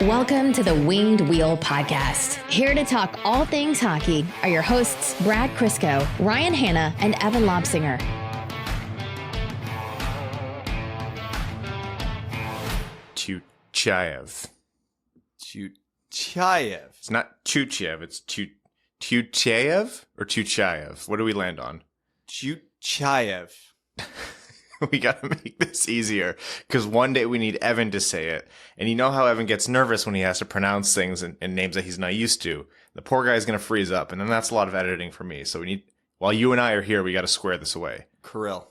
Welcome to the Winged Wheel Podcast. Here to talk all things hockey are your hosts, Brad Crisco, Ryan Hanna, and Evan Lobsinger. Tuchayev. Tuchayev. It's not Tuchayev, it's Tuchayev or Tuchayev? What do we land on? Tuchayev. We gotta make this easier, because one day we need Evan to say it. And you know how Evan gets nervous when he has to pronounce things and names that he's not used to. The poor guy's gonna freeze up, and then that's a lot of editing for me. So we need, while you and I are here, we gotta square this away. Kirill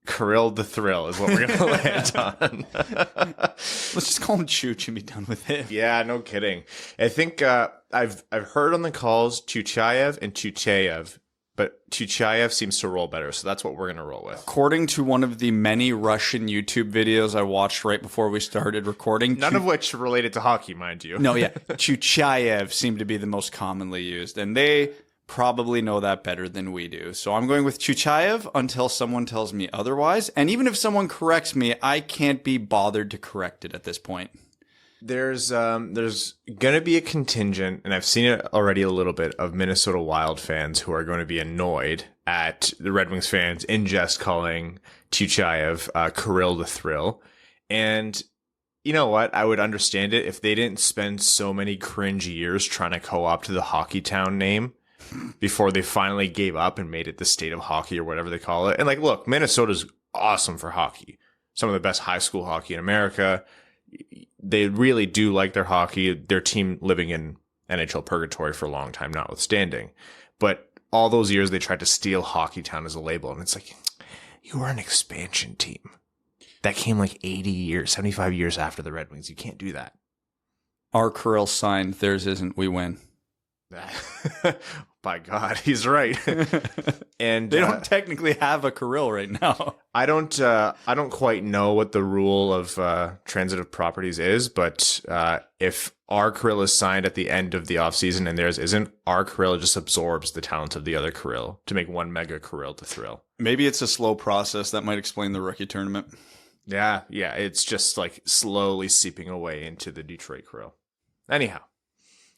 the Thrill is what we're gonna land on. Let's just call him Chooch and be done with it. Yeah, no kidding. I think I've heard on the calls Tuchayev and Tuchayev, but Tuchayev seems to roll better, so that's what we're going to roll with. According to one of the many Russian YouTube videos I watched right before we started recording. None of which related to hockey, mind you. No, yeah. Tuchayev seemed to be the most commonly used, and they probably know that better than we do. So I'm going with Tuchayev until someone tells me otherwise. And even if someone corrects me, I can't be bothered to correct it at this point. There's going to be a contingent, and I've seen it already a little bit, of Minnesota Wild fans who are going to be annoyed at the Red Wings fans in jest calling Tuchayev Kirill the Thrill. And you know what? I would understand it if they didn't spend so many cringe years trying to co-opt the Hockey Town name before they finally gave up and made it the state of hockey or whatever they call it. And like, look, Minnesota's awesome for hockey. Some of the best high school hockey in America. They really do like their hockey. Their team living in NHL purgatory for a long time, notwithstanding. But all those years they tried to steal Hockey Town as a label. And it's like, you are an expansion team that came like 80 years, 75 years after the Red Wings. You can't do that. Our Kirill signed, theirs isn't, we win. By God, he's right. And they don't technically have a Kirill right now. I don't quite know what the rule of transitive properties is, but if our Kirill is signed at the end of the offseason and theirs isn't, our Kirill just absorbs the talent of the other Kirill to make one mega Kirill to Thrill. Maybe it's a slow process that might explain the rookie tournament. Yeah, it's just like slowly seeping away into the Detroit Kirill. Anyhow,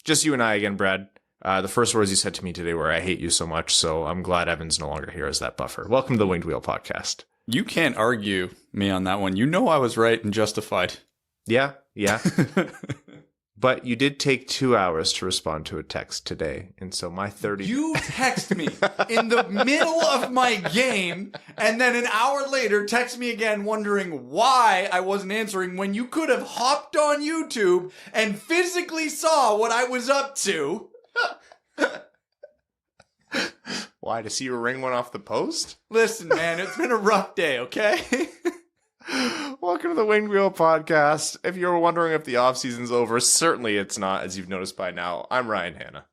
just you and I again, Brad. The first words you said to me today were, I hate you so much, so I'm glad Evan's no longer here as that buffer. Welcome to the Winged Wheel Podcast. You can't argue me on that one. You know I was right and justified. Yeah. But you did take 2 hours to respond to a text today, and so my 30... You text me in the middle of my game, and then an hour later text me again wondering why I wasn't answering when you could have hopped on YouTube and physically saw what I was up to. Why, to see you ring one off the post? Listen, man, it's been a rough day, okay? Welcome to the Winged Wheel Podcast. If you're wondering if the offseason's over, certainly it's not, as you've noticed by now. I'm Ryan Hanna.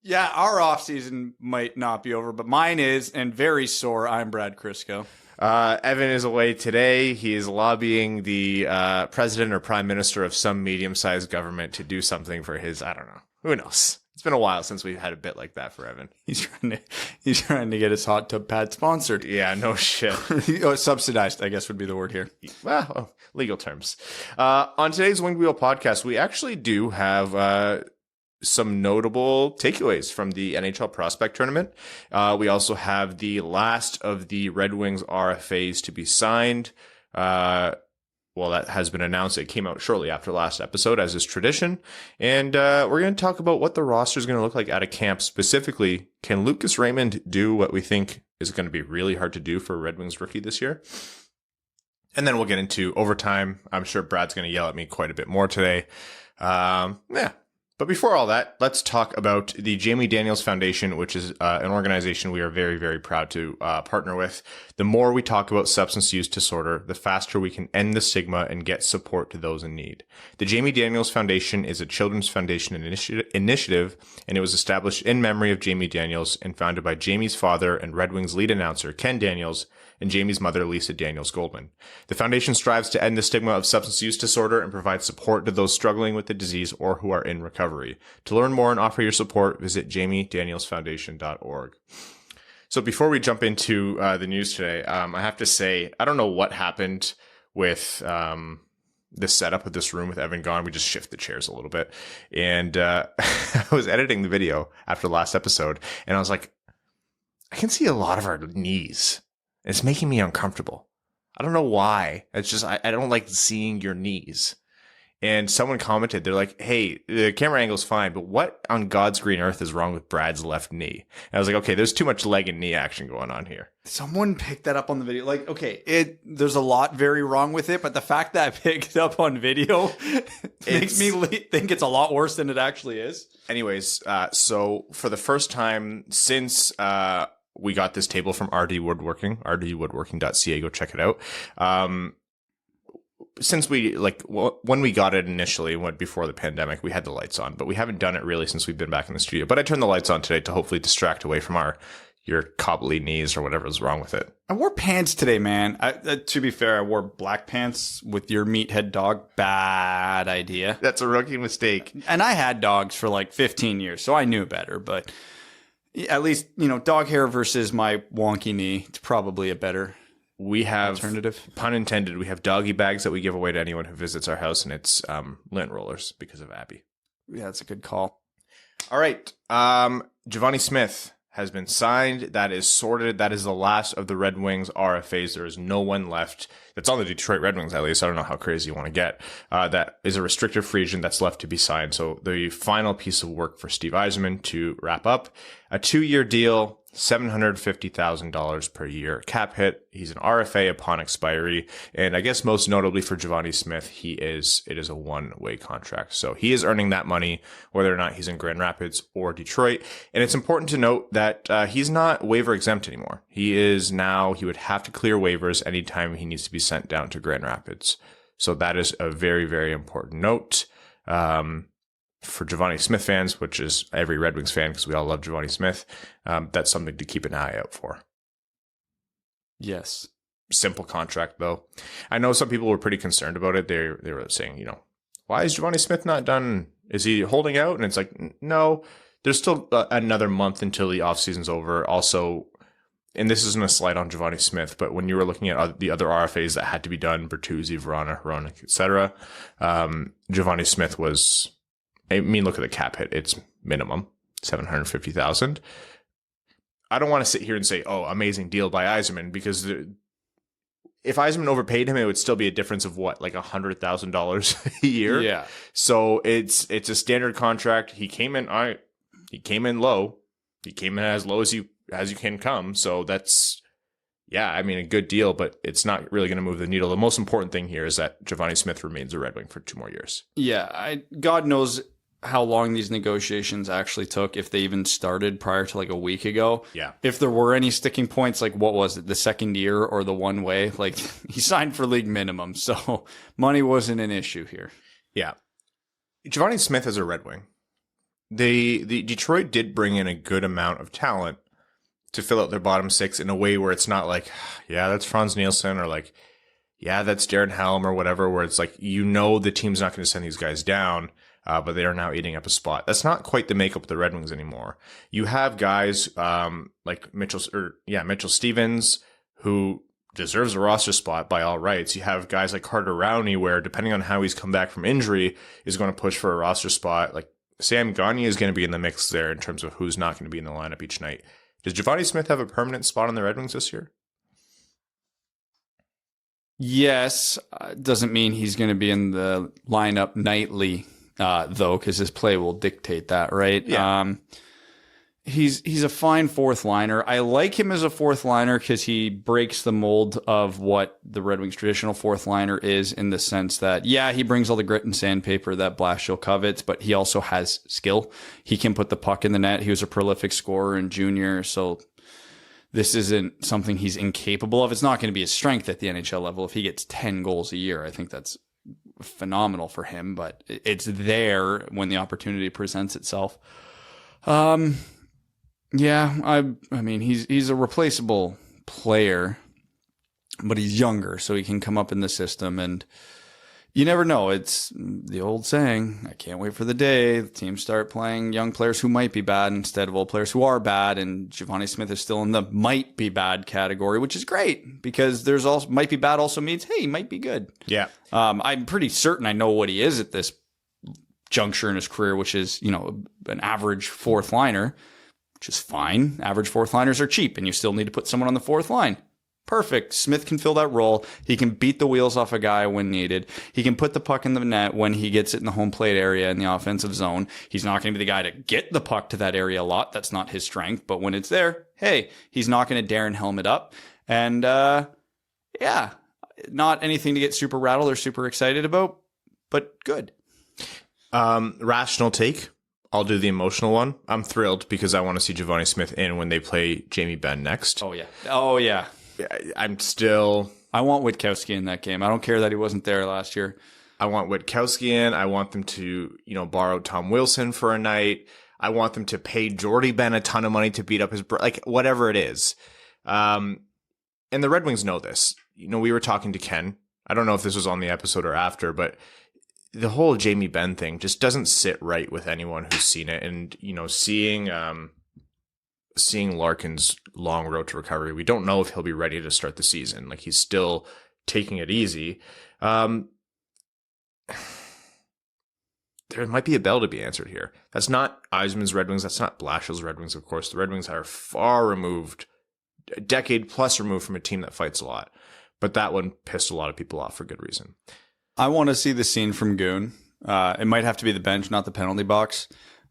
Yeah, our offseason might not be over, but mine is, and very sore. I'm Brad Crisco. Evan is away today. He is lobbying the president or prime minister of some medium-sized government to do something for his, I don't know. Who knows? It's been a while since we've had a bit like that for Evan. He's trying to get his hot tub pad sponsored. Yeah, no shit. Subsidized, I guess would be the word here. Well, legal terms. On today's Winged Wheel Podcast, we actually do have some notable takeaways from the NHL Prospect Tournament. We also have the last of the Red Wings RFAs to be signed. Well, that has been announced. It came out shortly after last episode, as is tradition. And we're going to talk about what the roster is going to look like out of camp. Specifically, can Lucas Raymond do what we think is going to be really hard to do for a Red Wings rookie this year? And then we'll get into overtime. I'm sure Brad's going to yell at me quite a bit more today. But before all that, let's talk about the Jamie Daniels Foundation, which is an organization we are very, very proud to partner with. The more we talk about substance use disorder, the faster we can end the stigma and get support to those in need. The Jamie Daniels Foundation is a children's foundation initiative, and it was established in memory of Jamie Daniels and founded by Jamie's father and Red Wings lead announcer Ken Daniels and Jamie's mother, Lisa Daniels Goldman. The foundation strives to end the stigma of substance use disorder and provide support to those struggling with the disease or who are in recovery. To learn more and offer your support, visit jamiedanielsfoundation.org. So before we jump into the news today, I have to say, I don't know what happened with the setup of this room with Evan gone. We just shift the chairs a little bit. And I was editing the video after the last episode, and I was like, I can see a lot of our knees. It's making me uncomfortable. I don't know why. It's just, I don't like seeing your knees. And someone commented, they're like, hey, the camera angle's fine, but what on God's green earth is wrong with Brad's left knee? And I was like, okay, there's too much leg and knee action going on here. Someone picked that up on the video. Like, okay, there's a lot very wrong with it, but the fact that I picked it up on video makes me think it's a lot worse than it actually is. Anyways, so for the first time since we got this table from RD Woodworking, rdwoodworking.ca, go check it out. Since we, when we got it initially, before the pandemic, we had the lights on, but we haven't done it really since we've been back in the studio. But I turned the lights on today to hopefully distract away from your cobbly knees or whatever was wrong with it. I wore pants today, man. To be fair, I wore black pants with your meathead dog. Bad idea. That's a rookie mistake. And I had dogs for like 15 years, so I knew better. But at least, dog hair versus my wonky knee, it's probably a better we have alternative. Pun intended. We have doggy bags that we give away to anyone who visits our house, and it's lint rollers because of Abby. Yeah, that's a good call. All right, Giovanni Smith has been signed. That is sorted. That is the last of the Red Wings RFAs. There is no one left. That's on the Detroit Red Wings, at least. I don't know how crazy you want to get. That is a restricted free agent that's left to be signed. So the final piece of work for Steve Yzerman to wrap up a 2-year deal. $750,000 per year cap hit. He's an RFA upon expiry. And I guess most notably for Givani Smith, it is a one-way contract. So he is earning that money, whether or not he's in Grand Rapids or Detroit. And it's important to note that he's not waiver exempt anymore. He would have to clear waivers anytime he needs to be sent down to Grand Rapids. So that is a very, very important note. For Giovanni Smith fans, which is every Red Wings fan, because we all love Giovanni Smith, that's something to keep an eye out for. Yes. Simple contract, though. I know some people were pretty concerned about it. They were saying, why is Giovanni Smith not done? Is he holding out? And it's like, no, there's still another month until the offseason's over. Also, and this isn't a slight on Giovanni Smith, but when you were looking at the other RFAs that had to be done, Bertuzzi, Verona, Hronek, etc., Giovanni Smith was... look at the cap hit. It's minimum $750,000. I don't want to sit here and say, "Oh, amazing deal by Yzerman," because if Yzerman overpaid him, it would still be a difference of what, like $100,000 a year. Yeah. So it's a standard contract. He came in low. He came in as low as you can come. So that's a good deal, but it's not really going to move the needle. The most important thing here is that Giovanni Smith remains a Red Wing for 2 more years. Yeah, God knows how long these negotiations actually took, if they even started prior to like a week ago. Yeah. If there were any sticking points, like what was it, the second year or the one way? Like he signed for league minimum, so money wasn't an issue here. Yeah. Giovanni Smith is a Red Wing. The Detroit did bring in a good amount of talent to fill out their bottom six in a way where it's not like, yeah, that's Franz Nielsen, or like, yeah, that's Darren Helm or whatever, where it's like, the team's not going to send these guys down. But they are now eating up a spot. That's not quite the makeup of the Red Wings anymore. You have guys like Mitchell Stevens, who deserves a roster spot by all rights. You have guys like Carter Rowney, where depending on how he's come back from injury, is going to push for a roster spot. Like Sam Gagner is going to be in the mix there in terms of who's not going to be in the lineup each night. Does Giovanni Smith have a permanent spot on the Red Wings this year? Yes. Doesn't mean he's going to be in the lineup nightly. Though, because his play will dictate that, right? Yeah. He's a fine fourth liner. I like him as a fourth liner because he breaks the mold of what the Red Wings traditional fourth liner is, in the sense that, he brings all the grit and sandpaper that Blashill covets, but he also has skill. He can put the puck in the net. He was a prolific scorer in junior, so this isn't something he's incapable of. It's not going to be his strength at the NHL level. If he gets 10 goals a year, I think that's phenomenal for him, but it's there when the opportunity presents itself. I mean, he's a replaceable player, but he's younger, so he can come up in the system. And You never know. It's the old saying, I can't wait for the day the teams start playing young players who might be bad instead of old players who are bad. And Giovanni Smith is still in the might be bad category, which is great because there's also might be bad also means, hey, he might be good. Yeah. I'm pretty certain I know what he is at this juncture in his career, which is, an average fourth liner, which is fine. Average fourth liners are cheap and you still need to put someone on the fourth line. Perfect. Smith can fill that role. He can beat the wheels off a guy when needed. He can put the puck in the net when he gets it in the home plate area in the offensive zone. He's not going to be the guy to get the puck to that area a lot. That's not his strength. But when it's there, hey, he's not going to Darren Helmet up. And not anything to get super rattled or super excited about, but good. Rational take. I'll do the emotional one. I'm thrilled because I want to see Giovanni Smith in when they play Jamie Benn next. Oh, yeah. I want Witkowski in that game. I don't care that he wasn't there last year. I want Witkowski in. I want them to, borrow Tom Wilson for a night. I want them to pay Jordy Ben a ton of money to beat up his whatever it is. And the Red Wings know this. We were talking to Ken. I don't know if this was on the episode or after, but the whole Jamie Benn thing just doesn't sit right with anyone who's seen it. And, seeing Larkin's long road to recovery, we don't know if he'll be ready to start the season. He's still taking it easy. There might be a bell to be answered here. That's not Yzerman's Red Wings. That's not Blashill's Red Wings, of course. The Red Wings are far removed, a decade plus removed from a team that fights a lot. But that one pissed a lot of people off for good reason. I want to see the scene from Goon. It might have to be the bench, not the penalty box.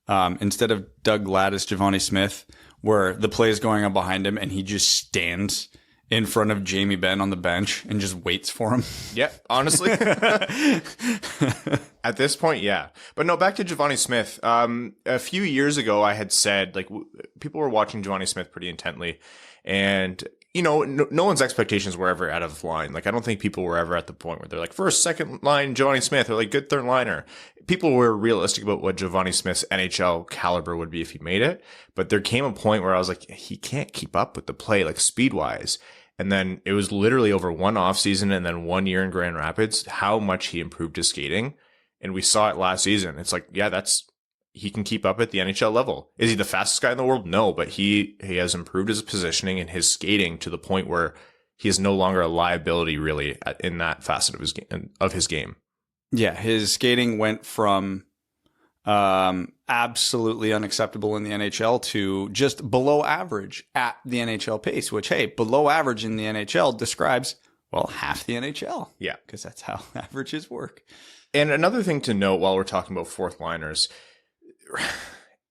Instead of Doug Ladd as Giovanni Smith, where the play is going on behind him and he just stands in front of Jamie Benn on the bench and just waits for him. Yeah, honestly. At this point, yeah. But no, back to Giovanni Smith. A few years ago, I had said, people were watching Giovanni Smith pretty intently. And, no one's expectations were ever out of line. I don't think people were ever at the point where they're first, second line Giovanni Smith, or good third liner. People were realistic about what Giovanni Smith's NHL caliber would be if he made it. But there came a point where I was he can't keep up with the play, speed wise. And then it was literally over one offseason and then 1 year in Grand Rapids, how much he improved his skating. And we saw it last season. It's he can keep up at the NHL level. Is he the fastest guy in the world? No, but he has improved his positioning and his skating to the point where he is no longer a liability really in that facet of his game. Yeah, his skating went from absolutely unacceptable in the NHL to just below average at the NHL pace, which, hey, below average in the NHL describes, half the NHL. Yeah. Because that's how averages work. And another thing to note while we're talking about fourth liners,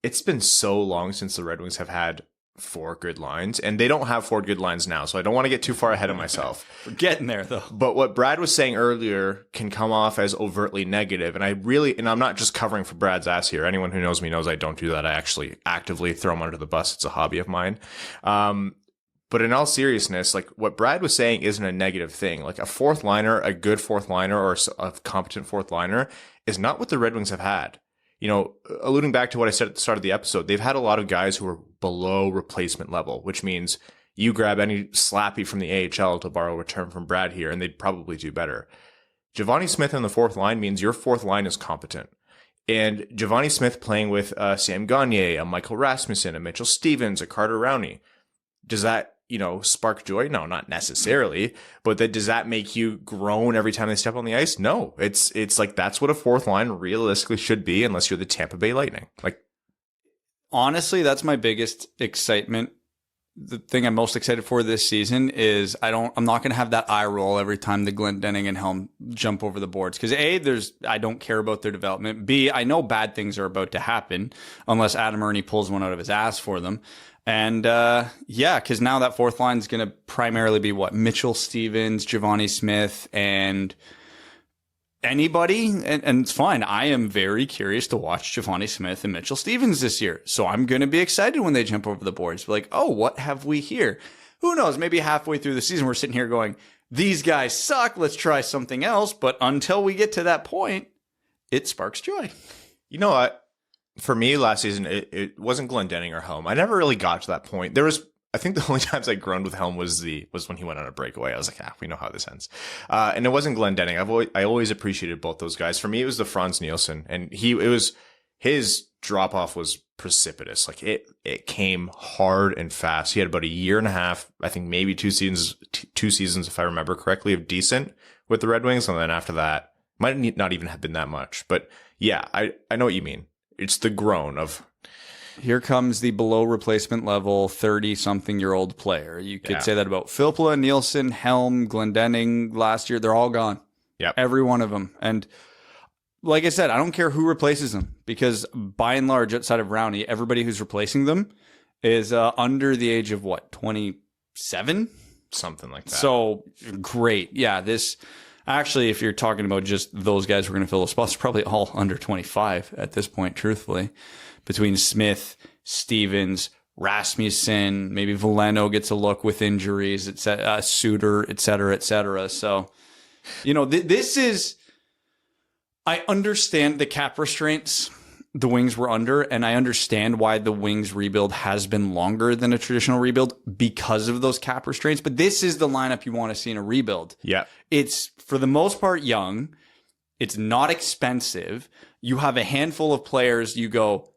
it's been so long since the Red Wings have had 4 good lines, and they don't have 4 good lines now, so I don't want to get too far ahead of myself. We're getting there, though. But what Brad was saying earlier can come off as overtly negative, and I'm not just covering for Brad's ass here. Anyone who knows me knows I don't do that. I actually actively throw him under the bus. It's a hobby of mine. But in all seriousness, what Brad was saying isn't a negative thing. A fourth liner, a good fourth liner, or a competent fourth liner is not what the Red Wings have had. Alluding back to what I said at the start of the episode, they've had a lot of guys who are below replacement level, which means you grab any slappy from the AHL to borrow a term from Brad here, and they'd probably do better. Giovanni Smith on the fourth line means your fourth line is competent. And Giovanni Smith playing with Sam Gagner, a Michael Rasmussen, a Mitchell Stevens, a Carter Rowney, does that, spark joy? No, not necessarily. But does that make you groan every time they step on the ice? No. It's that's what a fourth line realistically should be, unless you're the Tampa Bay Lightning. Honestly, that's my biggest excitement. The thing I'm most excited for this season is I'm not going to have that eye roll every time the Glendening and Helm jump over the boards. Because I don't care about their development. B, I know bad things are about to happen unless Adam Ernie pulls one out of his ass for them. And because now that fourth line is going to primarily be Mitchell Stevens, Giovanni Smith, and anybody. And it's fine. I am very curious to watch Giovanni Smith and Mitchell Stevens this year. So I'm going to be excited when they jump over the boards. Oh, what have we here? Who knows? Maybe halfway through the season, we're sitting here going, these guys suck. Let's try something else. But until we get to that point, it sparks joy. You know what? For me, last season, it wasn't Glendening or Helm. I never really got to that point. There was I think the only times I groaned with Helm was when he went on a breakaway. I was like, we know how this ends. And it wasn't Glendening. I always appreciated both those guys. For me, it was the Franz Nielsen, and his drop off was precipitous. Like it came hard and fast. He had about a year and a half, I think maybe 2 seasons, if I remember correctly, of decent with the Red Wings, and then after that, might not even have been that much. But yeah, I know what you mean. It's the groan of. Here comes the below replacement level 30-something-year-old player. You could say that about Filppula, Nielsen, Helm, Glendening last year. They're all gone. Yep. Every one of them. And like I said, I don't care who replaces them, because by and large, outside of Rowney, everybody who's replacing them is under the age of 27? Something like that. So great. Yeah, this actually, if you're talking about just those guys who are going to fill the spots, probably all under 25 at this point, truthfully. Between Smith, Stevens, Rasmussen, maybe Veleno gets a look with injuries, Suter, et cetera, et cetera. So, this is, I understand the cap restraints the Wings were under, and I understand why the Wings rebuild has been longer than a traditional rebuild because of those cap restraints. But this is the lineup you want to see in a rebuild. Yeah. It's, for the most part, young. It's not expensive. You have a handful of players you go,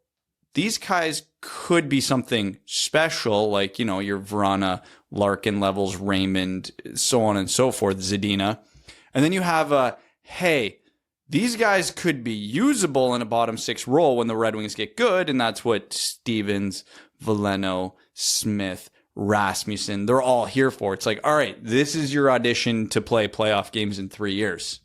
these guys could be something special, like, your Vrana, Larkin levels, Raymond, so on and so forth, Zadina. And then you have hey, these guys could be usable in a bottom 6 role when the Red Wings get good, and that's what Stevens, Veleno, Smith, Rasmussen, they're all here for. It's like, all right, this is your audition to play playoff games in 3 years.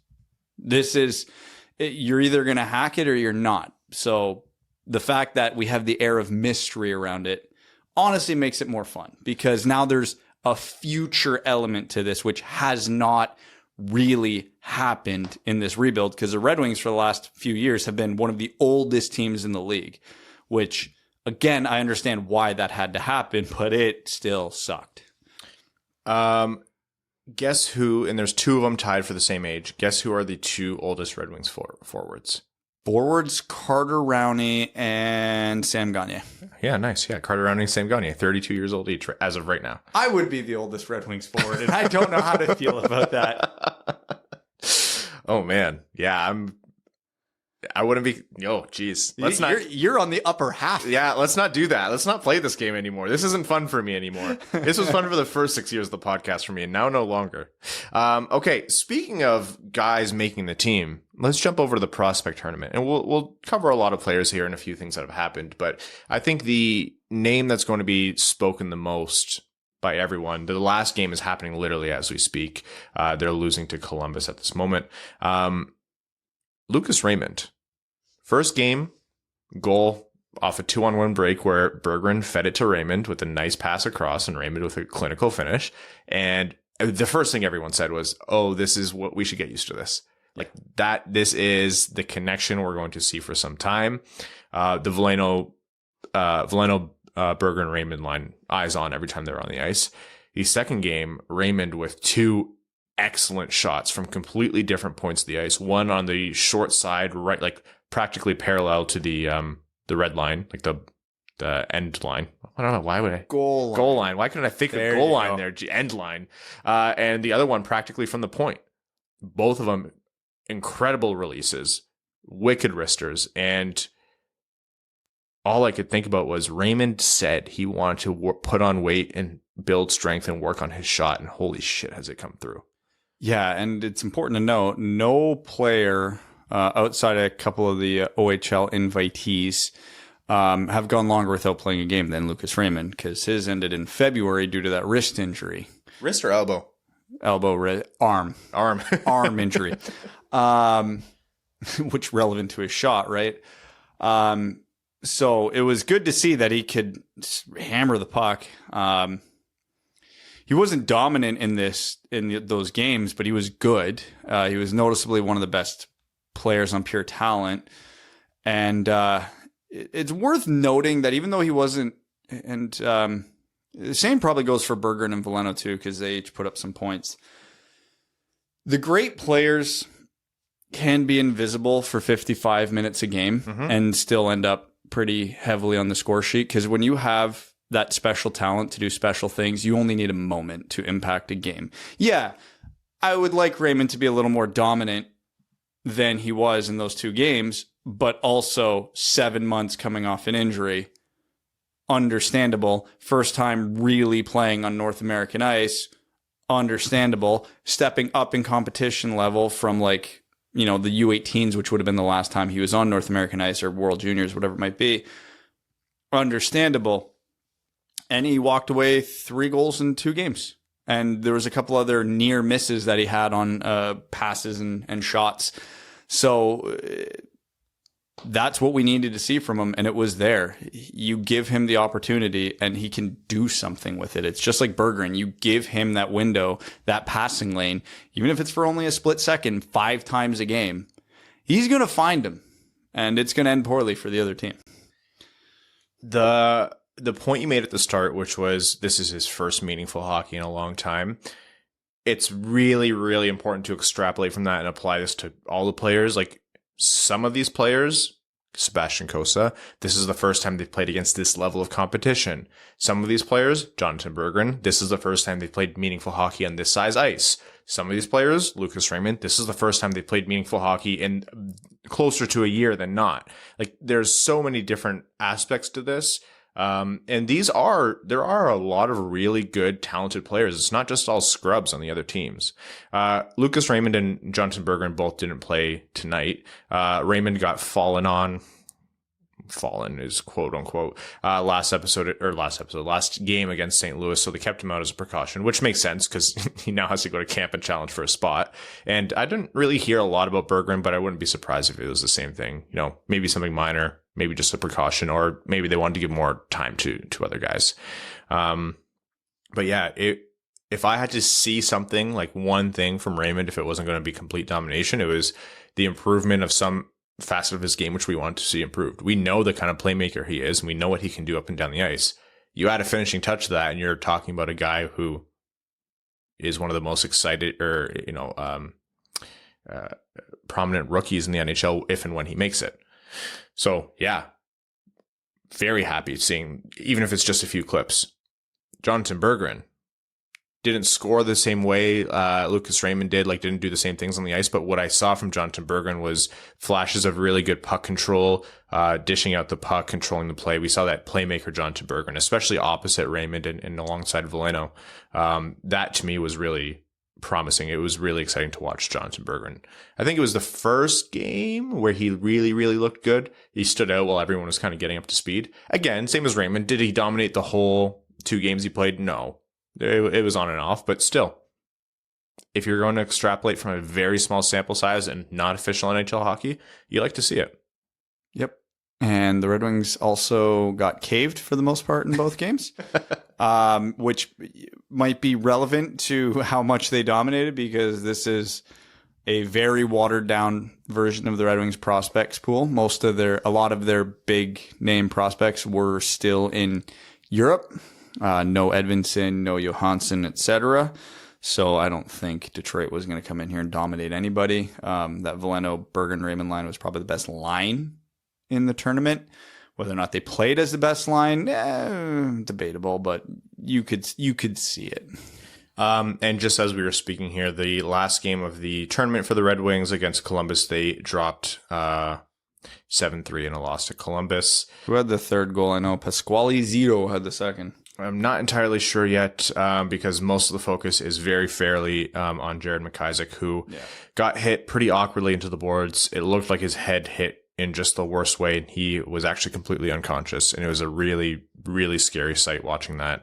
You're either going to hack it or you're not. So the fact that we have the air of mystery around it honestly makes it more fun, because now there's a future element to this, which has not really happened in this rebuild, because the Red Wings for the last few years have been one of the oldest teams in the league, which, again, I understand why that had to happen, but it still sucked. Guess who, and there's 2 of them tied for the same age. Guess who are the 2 oldest Red Wings forwards? Forwards, Carter Rowney and Sam Gagner. Yeah, nice. Yeah, Carter Rowney and Sam Gagner, 32 years old each as of right now. I would be the oldest Red Wings forward, and I don't know how to feel about that. Oh, man. Yeah, I wouldn't be. Oh, geez. You're on the upper half. Yeah, let's not do that. Let's not play this game anymore. This isn't fun for me anymore. This was fun for the first 6 years of the podcast for me, and now no longer. Okay, speaking of guys making the team, let's jump over to the prospect tournament, and we'll cover a lot of players here and a few things that have happened. But I think the name that's going to be spoken the most by everyone, the last game is happening literally as we speak. They're losing to Columbus at this moment. Lucas Raymond, first game, goal off a 2-on-1 break where Berggren fed it to Raymond with a nice pass across, and Raymond with a clinical finish. And the first thing everyone said was, oh, this is what we should get used to this. Like that, this is the connection we're going to see for some time. The Veleno, Berggren, Raymond line, eyes on every time they're on the ice. The second game, Raymond with 2 excellent shots from completely different points of the ice. One on the short side, right, like practically parallel to the red line, like the end line. I don't know, why would I goal line? Why couldn't I think of goal line there? End line, and the other one practically from the point. Both of them incredible releases, wicked wristers, and all I could think about was Raymond said he wanted to put on weight and build strength and work on his shot, and holy shit, has it come through. Yeah, and it's important to note, no player outside a couple of the OHL invitees have gone longer without playing a game than Lucas Raymond, because his ended in February due to that wrist injury. Wrist or elbow? Arm. Arm injury. Which relevant to his shot, right? So it was good to see that he could hammer the puck. He wasn't dominant in those games, but he was good. He was noticeably one of the best players on pure talent. And it's worth noting that even though he wasn't, and the same probably goes for Berggren and Veleno too, because they each put up some points. The great players can be invisible for 55 minutes a game and still end up pretty heavily on the score sheet, because when you have that special talent to do special things. You only need a moment to impact a game. Yeah, I would like Raymond to be a little more dominant than he was in those 2 games, but also 7 months coming off an injury. Understandable. First time really playing on North American ice. Understandable. Stepping up in competition level from like, the U18s, which would have been the last time he was on North American ice, or World Juniors, whatever it might be. Understandable. And he walked away 3 goals in 2 games. And there was a couple other near misses that he had on passes and shots. So that's what we needed to see from him, and it was there. You give him the opportunity, and he can do something with it. It's just like Berggren. You give him that window, that passing lane, even if it's for only a split second, 5 times a game, he's going to find him, and it's going to end poorly for the other team. The point you made at the start, which was this is his first meaningful hockey in a long time, it's really, really important to extrapolate from that and apply this to all the players. Like, some of these players, Sebastian Cossa, this is the first time they've played against this level of competition. Some of these players, Jonatan Berggren, this is the first time they've played meaningful hockey on this size ice. Some of these players, Lucas Raymond, this is the first time they've played meaningful hockey in closer to a year than not. Like, there's so many different aspects to this. And there are a lot of really good, talented players. It's not just all scrubs on the other teams. Lucas Raymond and Jonatan Berggren both didn't play tonight. Raymond got fallen is quote unquote, last game against St. Louis. So they kept him out as a precaution, which makes sense because he now has to go to camp and challenge for a spot. And I didn't really hear a lot about Berggren, but I wouldn't be surprised if it was the same thing. Maybe something minor, maybe just a precaution, or maybe they wanted to give more time to other guys. But yeah, if I had to see something, like one thing from Raymond, if it wasn't going to be complete domination, it was the improvement of some facet of his game, which we want to see improved. We know the kind of playmaker he is, and we know what he can do up and down the ice. You add a finishing touch to that, and you're talking about a guy who is one of the most excited prominent rookies in the NHL if and when he makes it. So yeah, very happy seeing, even if it's just a few clips. Jonatan Berggren didn't score the same way Lucas Raymond did, didn't do the same things on the ice. But what I saw from Jonatan Berggren was flashes of really good puck control, dishing out the puck, controlling the play. We saw that playmaker Jonatan Berggren, especially opposite Raymond and alongside Veleno. That to me was really promising. It was really exciting to watch Jonatan Berggren. I think it was the first game where he really, really looked good. He stood out while everyone was kind of getting up to speed. Again, same as Raymond. Did he dominate the whole 2 games he played? No. It was on and off, but still, if you're going to extrapolate from a very small sample size and not official NHL hockey, you like to see it. Yep. And the Red Wings also got caved for the most part in both games, which might be relevant to how much they dominated, because this is a very watered down version of the Red Wings prospects pool. A lot of their big name prospects were still in Europe. No Edvinsson, no Johansson, etc. So I don't think Detroit was going to come in here and dominate anybody. That Veleno, Berggren, Raymond line was probably the best line in the tournament. Whether or not they played as the best line, debatable, but you could see it. And just as we were speaking here, the last game of the tournament for the Red Wings against Columbus, they dropped 7-3 in a loss to Columbus. Who had the third goal? I know Pasquale Zito had the second. I'm not entirely sure yet, because most of the focus is very fairly on Jared McIsaac, who got hit pretty awkwardly into the boards. It looked like his head hit in just the worst way. He was actually completely unconscious, and it was a really, really scary sight watching that.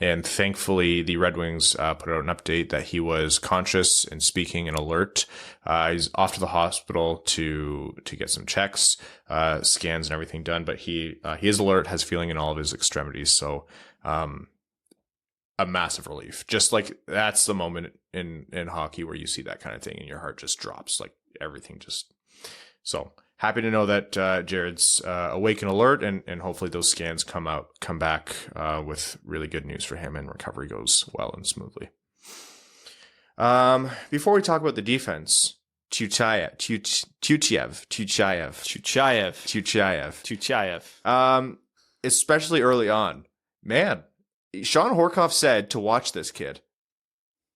And thankfully, the Red Wings put out an update that he was conscious and speaking and alert. He's off to the hospital to get some checks, scans and everything done. But he is alert, has feeling in all of his extremities. So a massive relief. Just like that's the moment in hockey where you see that kind of thing and your heart just drops. Like everything just... So happy to know that Jared's awake and alert, and hopefully those scans come back with really good news for him, and recovery goes well and smoothly. Before we talk about the defense, Tuchayev. especially early on. Man, Sean Horkoff said to watch this kid.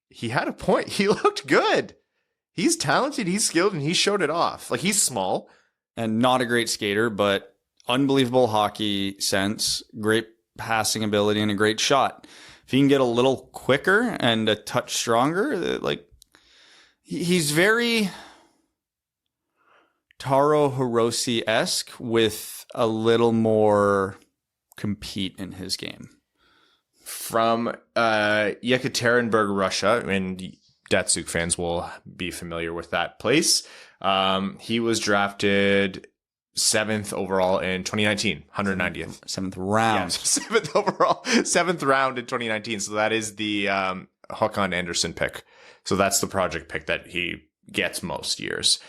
He had a point. He looked good. He's talented, he's skilled, and he showed it off. Like, he's small. And not a great skater, but unbelievable hockey sense, great passing ability, and a great shot. If he can get a little quicker and a touch stronger, like, he's very Taro Hirose-esque with a little more compete in his game. From Yekaterinburg, Russia, and Datsuk fans will be familiar with that place. He was drafted 7th overall in 2019, 190th. 7th round. Yes, 7th overall, 7th round in 2019. So that is the Håkan Andersson pick. So that's the project pick that he gets most years.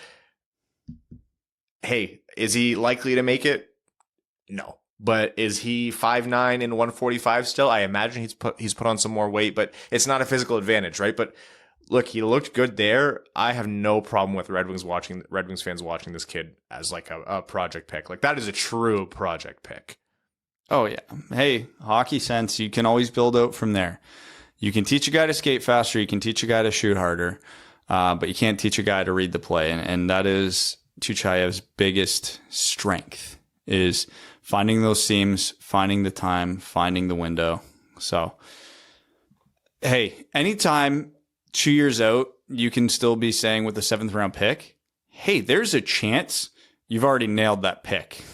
Hey, is he likely to make it? No. But is he 5'9" and 145 still? I imagine he's put on some more weight, but it's not a physical advantage, right? But look, he looked good there. I have no problem with Red Wings fans watching this kid as like a project pick. Like, that is a true project pick. Oh, yeah. Hey, hockey sense, you can always build out from there. You can teach a guy to skate faster. You can teach a guy to shoot harder. But you can't teach a guy to read the play. And that is Tuchayev's biggest strength, is finding those seams, finding the time, finding the window. So, hey, anytime 2 years out, you can still be saying with the 7th round pick, hey, there's a chance you've already nailed that pick.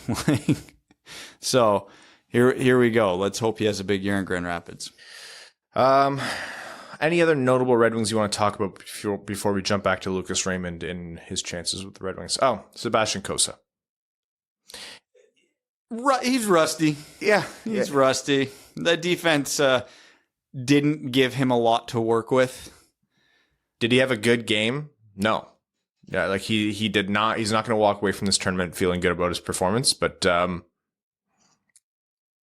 So here we go. Let's hope he has a big year in Grand Rapids. Any other notable Red Wings you want to talk about before we jump back to Lucas Raymond and his chances with the Red Wings? Oh, Sebastian Cossa. He's rusty. Yeah. He's rusty. The defense didn't give him a lot to work with. Did he have a good game? No. Yeah, like he did not. He's not going to walk away from this tournament feeling good about his performance. But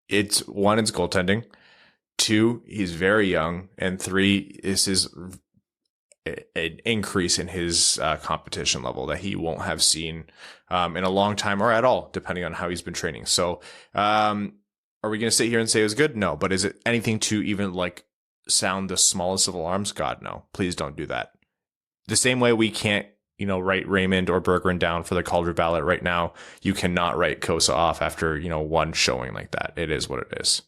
it's goaltending. 2, he's very young, and 3, this is an increase in his competition level that he won't have seen in a long time or at all, depending on how he's been training. So, are we going to sit here and say it was good? No. But is it anything to even like sound the smallest of alarms? God, no. Please don't do that. The same way we can't, write Raymond or Berggren down for the Calder ballot right now, you cannot write Cossa off after, one showing like that. It is what it is.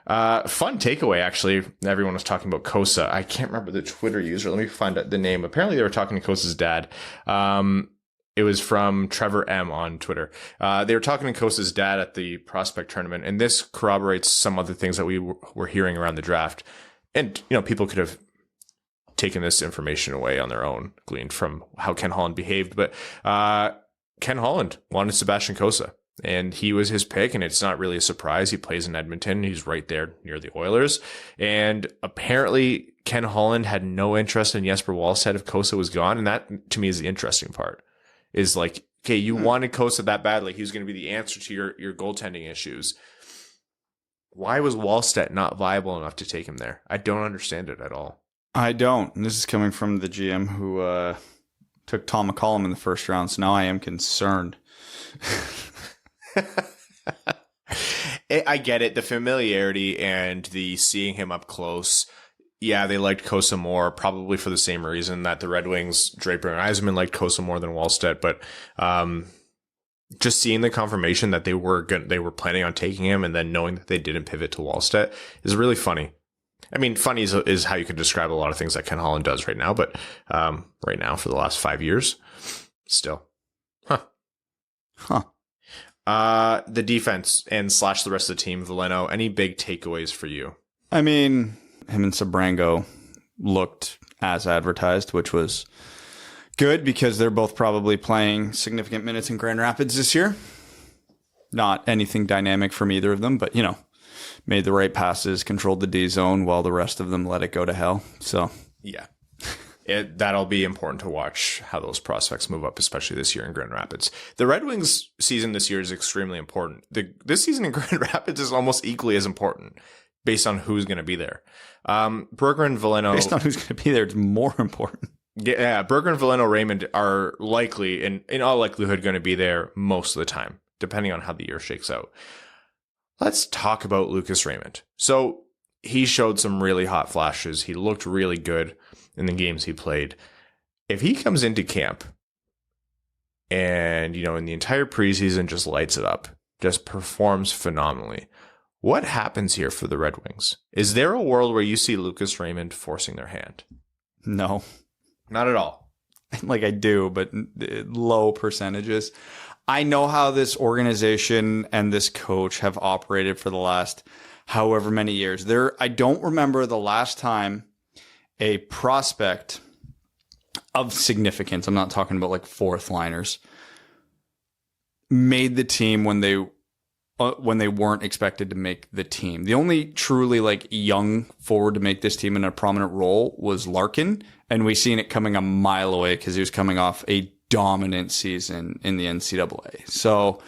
Fun takeaway, actually. Everyone was talking about Cossa. I can't remember the Twitter user. Let me find out the name. Apparently, they were talking to Kossa's dad. It was from Trevor M on Twitter. They were talking to Kossa's dad at the prospect tournament, and this corroborates some other things that we were hearing around the draft. And, people could have taken this information away on their own, gleaned from how Ken Holland behaved. But Ken Holland wanted Sebastian Cossa. And he was his pick, and it's not really a surprise. He plays in Edmonton. He's right there near the Oilers. And apparently, Ken Holland had no interest in Jesper Wallstedt if Cossa was gone. And that, to me, is the interesting part. Is like, okay, you wanted Cossa that badly. He was going to be the answer to your goaltending issues. Why was Wallstedt not viable enough to take him there? I don't understand it at all. I don't. And this is coming from the GM who took Tom McCollum in the first round. So now I am concerned. I get it. The familiarity and the seeing him up close. Yeah, they liked Cossa more, probably for the same reason that the Red Wings, Draper and Yzerman liked Cossa more than Wallstedt. But just seeing the confirmation that they were planning on taking him, and then knowing that they didn't pivot to Wallstedt is really funny. I mean, funny is how you could describe a lot of things that Ken Holland does right now. But right now, for the last 5 years, still, the defense and / the rest of the team, Veleno, any big takeaways for you? I mean, him and Sabrango looked as advertised, which was good because they're both probably playing significant minutes in Grand Rapids this year. Not anything dynamic from either of them, but, made the right passes, controlled the D zone while the rest of them let it go to hell. So, yeah. That'll be important to watch how those prospects move up, especially this year in Grand Rapids. The Red Wings season this year is extremely important. This season in Grand Rapids is almost equally as important based on who's going to be there. Berggren, Veleno. Based on who's going to be there, it's more important. Yeah, Berggren, Veleno, Raymond are likely, in all likelihood, going to be there most of the time, depending on how the year shakes out. let's talk about Lucas Raymond. So he showed some really hot flashes. He looked really good in the games he played. If he comes into camp and, in the entire preseason just lights it up, just performs phenomenally, what happens here for the Red Wings? Is there a world where you see Lucas Raymond forcing their hand? No. Not at all. Like I do, but low percentages. I know how this organization and this coach have operated for the last however many years. I don't remember the last time a prospect of significance, I'm not talking about like fourth liners, made the team when they weren't expected to make the team. The only truly like young forward to make this team in a prominent role was Larkin, and we seen it coming a mile away because he was coming off a dominant season in the NCAA. So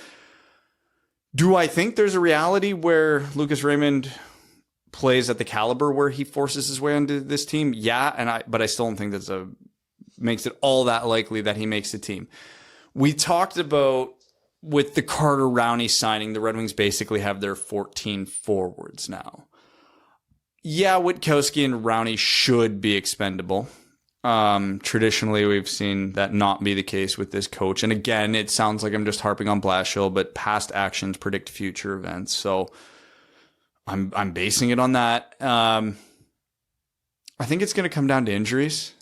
do I think there's a reality where Lucas Raymond plays at the caliber where he forces his way into this team? Yeah, but I still don't think makes it all that likely that he makes the team. We talked about with the Carter Rowney signing, the Red Wings basically have their 14 forwards now. Yeah, Witkowski and Rowney should be expendable. Traditionally, we've seen that not be the case with this coach. And again, it sounds like I'm just harping on Blashill, but past actions predict future events. So I'm basing it on that. I think it's going to come down to injuries.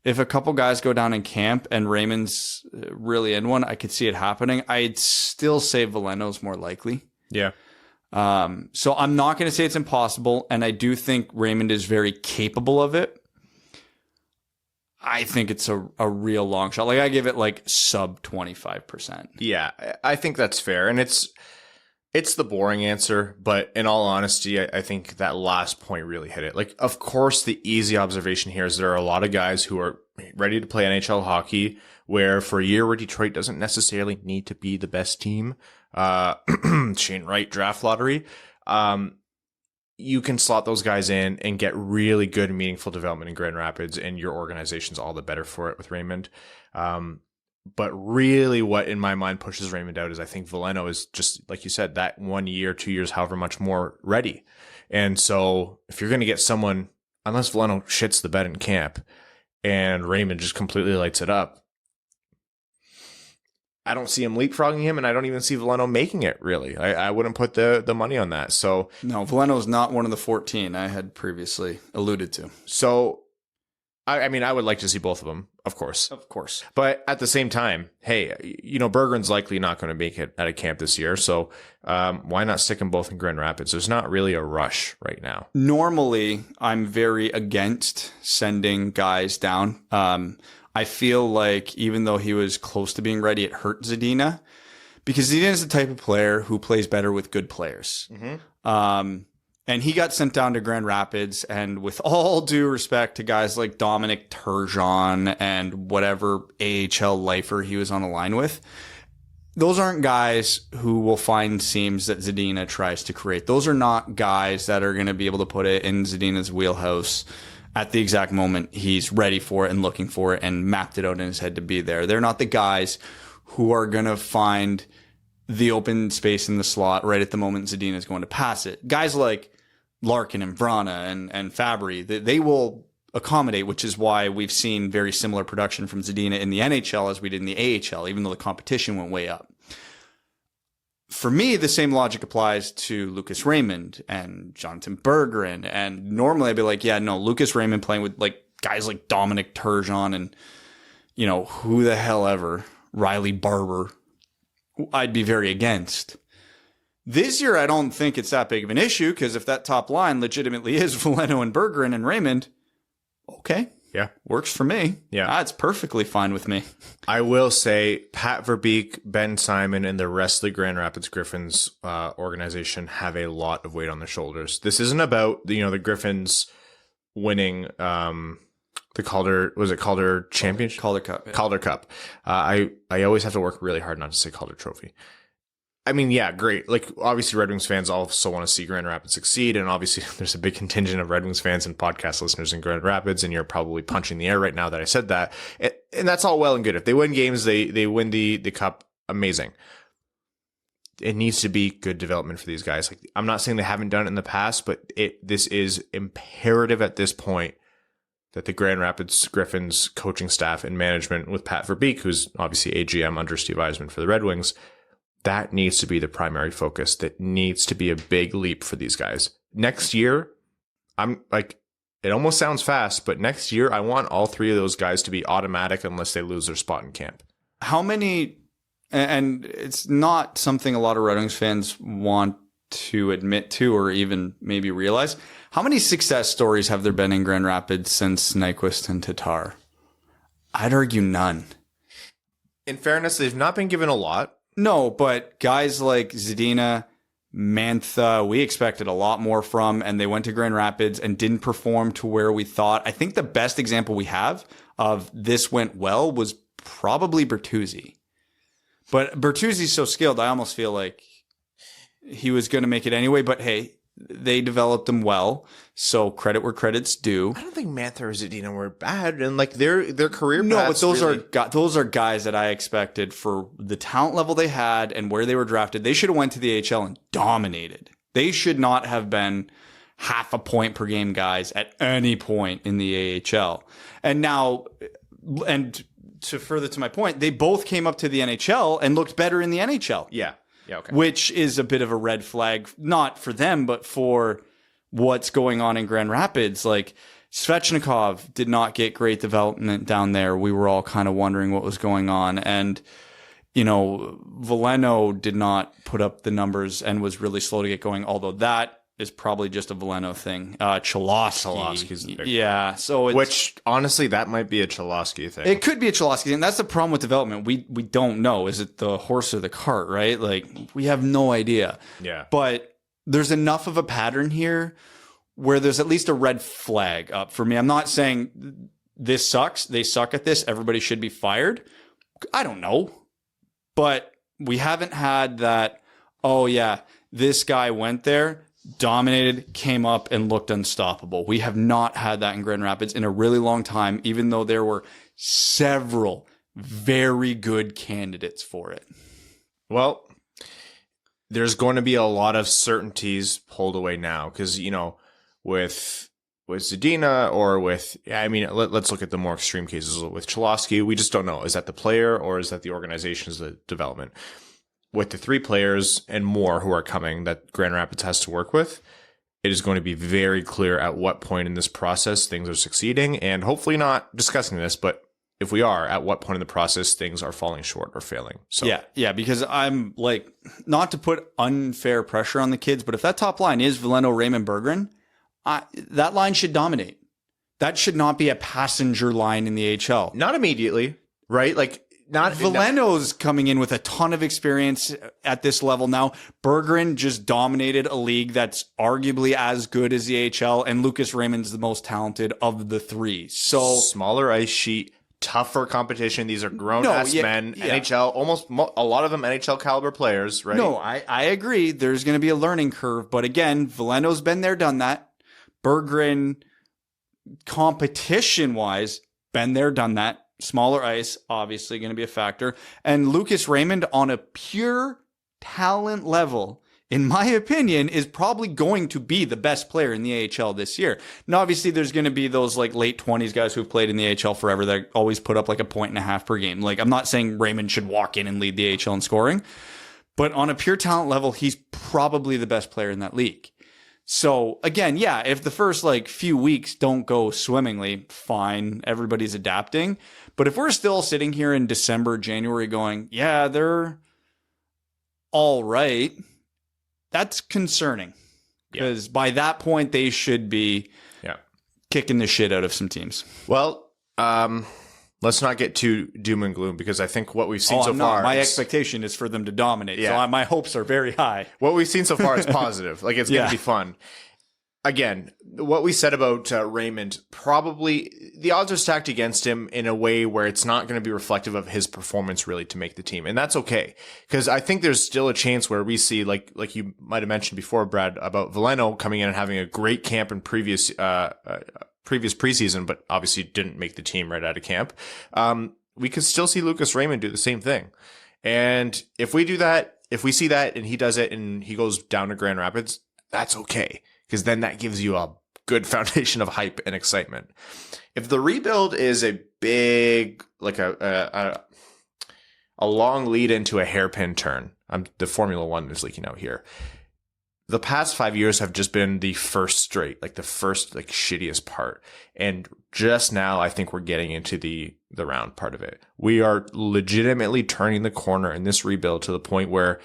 If a couple guys go down in camp and Raymond's really in one, I could see it happening. I'd still say Veleno's more likely. Yeah. So I'm not going to say it's impossible, and I do think Raymond is very capable of it. I think it's a real long shot. Like I give it like sub 25%. Yeah, I think that's fair. And it's the boring answer, but in all honesty, I think that last point really hit it. Like, of course, the easy observation here is there are a lot of guys who are ready to play NHL hockey where for a year where Detroit doesn't necessarily need to be the best team, Shane Wright draft lottery, you can slot those guys in and get really good and meaningful development in Grand Rapids, and your organization's all the better for it with Raymond. But really what in my mind pushes Raymond out is I think Veleno is just, like you said, that 1 year, 2 years, however much more ready. And so if you're going to get someone, unless Veleno shits the bed in camp and Raymond just completely lights it up, I don't see him leapfrogging him, and I don't even see Veleno making it, really. I wouldn't put the money on that. So no, Veleno's not one of the 14 I had previously alluded to. So I mean, I would like to see both of them, of course. Of course. But at the same time, hey, Berggren's likely not going to make it at a camp this year. So why not stick them both in Grand Rapids? There's not really a rush right now. Normally, I'm very against sending guys down. I feel like even though he was close to being ready, it hurt Zadina. Because Zadina is the type of player who plays better with good players. Mm-hmm. And he got sent down to Grand Rapids, and with all due respect to guys like Dominic Turgeon and whatever AHL lifer he was on a line with, those aren't guys who will find seams that Zadina tries to create. Those are not guys that are going to be able to put it in Zadina's wheelhouse at the exact moment he's ready for it and looking for it and mapped it out in his head to be there. They're not the guys who are going to find the open space in the slot right at the moment Zadina is going to pass it. Guys like Larkin and Vrana and Fabry, they will accommodate, which is why we've seen very similar production from Zadina in the NHL as we did in the AHL, even though the competition went way up. For me, the same logic applies to Lucas Raymond and Jonatan Berggren. And normally I'd be like, yeah, no, Lucas Raymond playing with like guys like Dominic Turgeon and, who the hell ever, Riley Barber, I'd be very against. This year, I don't think it's that big of an issue, because if that top line legitimately is Veleno and Berggren and Raymond, okay. Yeah. Works for me. Yeah. That's perfectly fine with me. I will say Pat Verbeek, Ben Simon, and the rest of the Grand Rapids Griffins organization have a lot of weight on their shoulders. This isn't about, the Griffins winning the Calder Championship? Calder Cup. Yeah. Calder Cup. I always have to work really hard not to say Calder Trophy. I mean, yeah, great. Like, obviously, Red Wings fans also want to see Grand Rapids succeed, and obviously, there's a big contingent of Red Wings fans and podcast listeners in Grand Rapids, and you're probably punching the air right now that I said that. And that's all well and good. If they win games, they win the cup, amazing. it needs to be good development for these guys. Like, I'm not saying they haven't done it in the past, but this is imperative at this point that the Grand Rapids Griffins coaching staff and management with Pat Verbeek, who's obviously AGM under Steve Yzerman for the Red Wings, that needs to be the primary focus. That needs to be a big leap for these guys. Next year, I'm like, it almost sounds fast, but next year I want all three of those guys to be automatic unless they lose their spot in camp. How many, and it's not something a lot of Red Wings fans want to admit to or even maybe realize, how many success stories have there been in Grand Rapids since Nyquist and Tatar? I'd argue none. In fairness, they've not been given a lot. No, but guys like Zadina, Mantha, we expected a lot more from, and they went to Grand Rapids and didn't perform to where we thought. I think the best example we have of this went well was probably Bertuzzi. But Bertuzzi's so skilled, I almost feel like he was going to make it anyway. But hey, they developed him well, so credit where credit's due. I don't think Mantha or Zadina were bad, and like their career. No, but those are guys that I expected for the talent level they had and where they were drafted. They should have went to the AHL and dominated. They should not have been half a point per game guys at any point in the AHL. And now, and to further to my point, they both came up to the NHL and looked better in the NHL. Yeah. Yeah, okay. Which is a bit of a red flag, not for them, but for what's going on in Grand Rapids. Like, Svechnikov did not get great development down there. We were all kind of wondering what was going on. And, you know, Veleno did not put up the numbers and was really slow to get going, although that is probably just a Veleno thing. Cholowski's the big one. So which honestly, that might be a Cholowski thing. It could be a Cholowski thing. That's the problem with development. We don't know. Is it the horse or the cart, right? Like, we have no idea. Yeah. But there's enough of a pattern here where there's at least a red flag up for me. I'm not saying this sucks. They suck at this. Everybody should be fired. I don't know. But we haven't had that, oh yeah, this guy went there, dominated, came up, and looked unstoppable. We have not had that in Grand Rapids in a really long time, even though there were several very good candidates for it. Well, there's going to be a lot of certainties pulled away now because, you know, with Zadina or with, I mean, let's look at the more extreme cases. With Cholowski, we just don't know. Is that the player or is that the organization's development? With the three players and more who are coming that Grand Rapids has to work with, it is going to be very clear at what point in this process things are succeeding, and hopefully not discussing this, but if we are, at what point in the process things are falling short or failing. So yeah, because I'm like, not to put unfair pressure on the kids, but if that top line is Veleno, Raymond, Berggren, that line should dominate. That should not be a passenger line in the AHL. Not immediately, right? Like, Veleno's coming in with a ton of experience at this level now. Berggren just dominated a league that's arguably as good as the AHL, and Lucas Raymond's the most talented of the three. So smaller ice sheet, tougher competition. These are grown-ass men. Yeah. NHL, almost a lot of them NHL caliber players, right? No, I agree. There's going to be a learning curve. But again, Veleno's been there, done that. Berggren, competition-wise, been there, done that. Smaller ice, obviously going to be a factor. And Lucas Raymond, on a pure talent level, in my opinion, is probably going to be the best player in the AHL this year. Now, obviously, there's going to be those like late 20s guys who've played in the AHL forever that always put up like 1.5 points per game. Like, I'm not saying Raymond should walk in and lead the AHL in scoring, but on a pure talent level, he's probably the best player in that league. So again, yeah, if the first like few weeks don't go swimmingly, fine, everybody's adapting. But if we're still sitting here in December, January going, yeah, they're all right, that's concerning. Because by that point, they should be kicking the shit out of some teams. Well, let's not get too doom and gloom, because I think what we've seen so far... My expectation is for them to dominate. Yeah. So my hopes are very high. What we've seen so far is positive. Like, it's going to be fun. Again, what we said about Raymond, probably the odds are stacked against him in a way where it's not going to be reflective of his performance really to make the team. And that's okay. Because I think there's still a chance where we see, like you might have mentioned before, Brad, about Veleno coming in and having a great camp in previous preseason, but obviously didn't make the team right out of camp. We could still see Lucas Raymond do the same thing. And if we do that, if we see that and he does it and he goes down to Grand Rapids, that's okay. Because then that gives you a good foundation of hype and excitement. If the rebuild is a big, like a long lead into a hairpin turn, the Formula One is leaking out here. The past 5 years have just been the first straight, like the first like shittiest part. And just now, I think we're getting into the round part of it. We are legitimately turning the corner in this rebuild to the point where,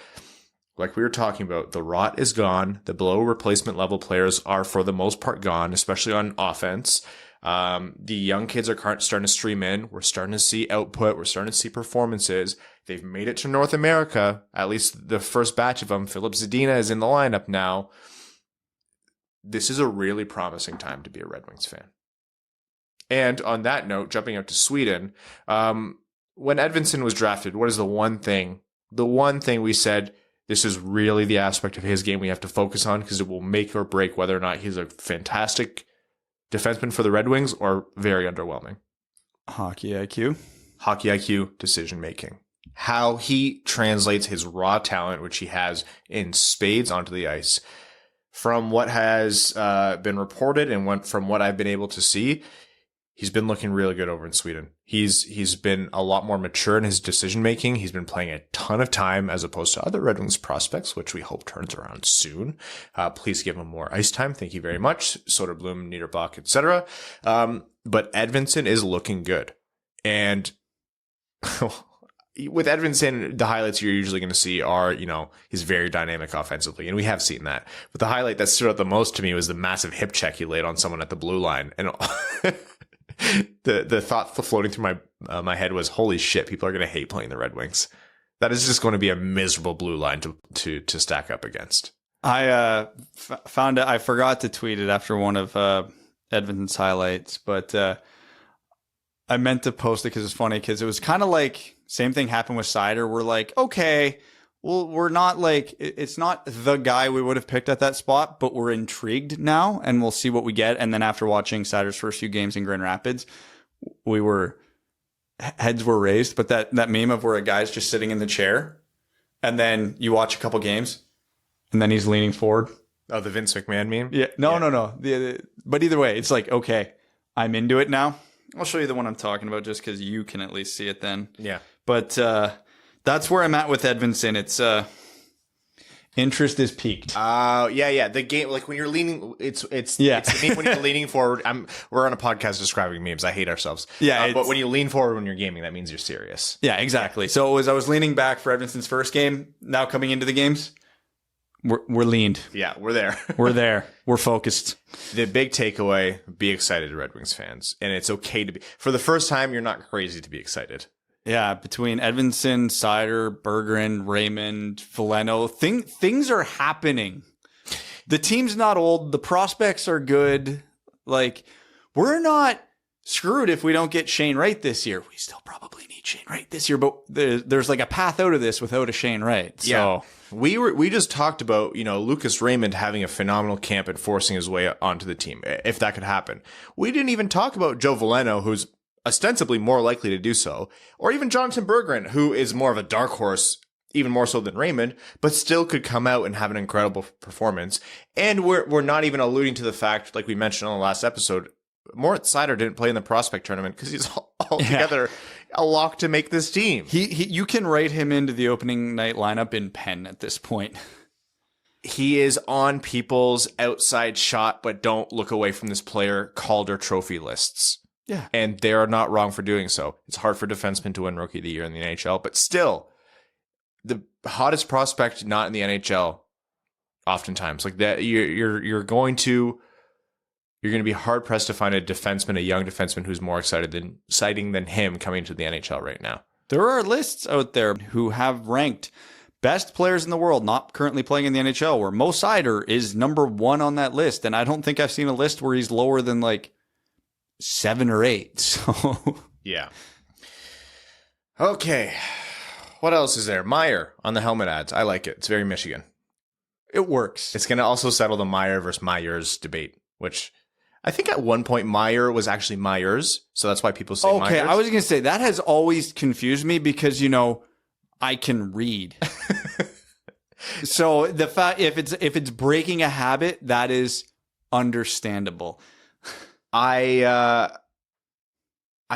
like we were talking about, the rot is gone. The below replacement level players are for the most part gone, especially on offense. The young kids are starting to stream in. We're starting to see output. We're starting to see performances. They've made it to North America, at least the first batch of them. Philip Zadina is in the lineup now. This is a really promising time to be a Red Wings fan. And on that note, jumping out to Sweden, when Edvinsson was drafted, what is the one thing we said, this is really the aspect of his game we have to focus on because it will make or break whether or not he's a fantastic defenseman for the Red Wings or very underwhelming? Hockey IQ. Hockey IQ, decision making. How he translates his raw talent, which he has in spades, onto the ice. From what has been reported and from what I've been able to see, he's been looking really good over in Sweden. He's been a lot more mature in his decision making. He's been playing a ton of time as opposed to other Red Wings prospects, which we hope turns around soon. Please give him more ice time. Thank you very much. Soderblom, Niederbach, etc. But Edvinsson is looking good. And with Edvinsson, the highlights you're usually going to see are, he's very dynamic offensively, and we have seen that. But the highlight that stood out the most to me was the massive hip check he laid on someone at the blue line. And the thought floating through my head was, holy shit, people are going to hate playing the Red Wings. That is just going to be a miserable blue line to stack up against. I found it. I forgot to tweet it after one of Edvinson's highlights, but I meant to post it because it's funny, because it was kind of like same thing happened with Seider. We're like, okay, well, we're not like, it's not the guy we would have picked at that spot, but we're intrigued now and we'll see what we get. And then after watching Seider's first few games in Grand Rapids, heads were raised. But that meme of where a guy's just sitting in the chair and then you watch a couple games and then he's leaning forward. Oh, the Vince McMahon meme? Yeah. No. But either way, it's like, okay, I'm into it now. I'll show you the one I'm talking about just because you can at least see it then. Yeah. But that's where I'm at with Edvinsson. It's interest is peaked. Yeah. The game, like when you're leaning, it's the meme when you're leaning forward. We're on a podcast describing memes. I hate ourselves. Yeah. But when you lean forward when you're gaming, that means you're serious. Yeah, exactly. So I was leaning back for Edvinsson's first game. Now coming into the games, we're leaned. Yeah, we're there. We're there. We're focused. The big takeaway: be excited, Red Wings fans, and it's okay to be. For the first time, you're not crazy to be excited. Yeah, between Edvinsson, Seider, Berggren, Raymond, Veleno, things are happening. The team's not old. The prospects are good. Like, we're not screwed if we don't get Shane Wright this year. We still probably need Shane Wright this year, but there's like a path out of this without a Shane Wright. So. Yeah. We just talked about, Lucas Raymond having a phenomenal camp and forcing his way onto the team, if that could happen. We didn't even talk about Joe Veleno, who's ostensibly more likely to do so, or even Jonatan Berggren, who is more of a dark horse, even more so than Raymond, but still could come out and have an incredible performance. And we're not even alluding to the fact, like we mentioned on the last episode, Moritz Seider didn't play in the prospect tournament because he's altogether a lock to make this team. You can write him into the opening night lineup in pen at this point. He is on people's outside shot, but don't look away from this player Calder trophy lists. Yeah. And they are not wrong for doing so. It's hard for defensemen to win Rookie of the Year in the NHL, but still, the hottest prospect not in the NHL, oftentimes like that, you're going to be hard pressed to find a young defenseman who's more exciting than him coming to the NHL right now. There are lists out there who have ranked best players in the world not currently playing in the NHL, where Mo Seider is number 1 on that list, and I don't think I've seen a list where he's lower than like 7 or 8. So yeah. Okay. What else is there? Meyer on the helmet ads. I like it. It's very Michigan. It works. It's going to also settle the Meyer versus Myers debate, which I think at one point Meyer was actually Myers. So that's why people say Myers. Okay, I was going to say that has always confused me because, I can read. So the fact if it's breaking a habit, that is understandable. I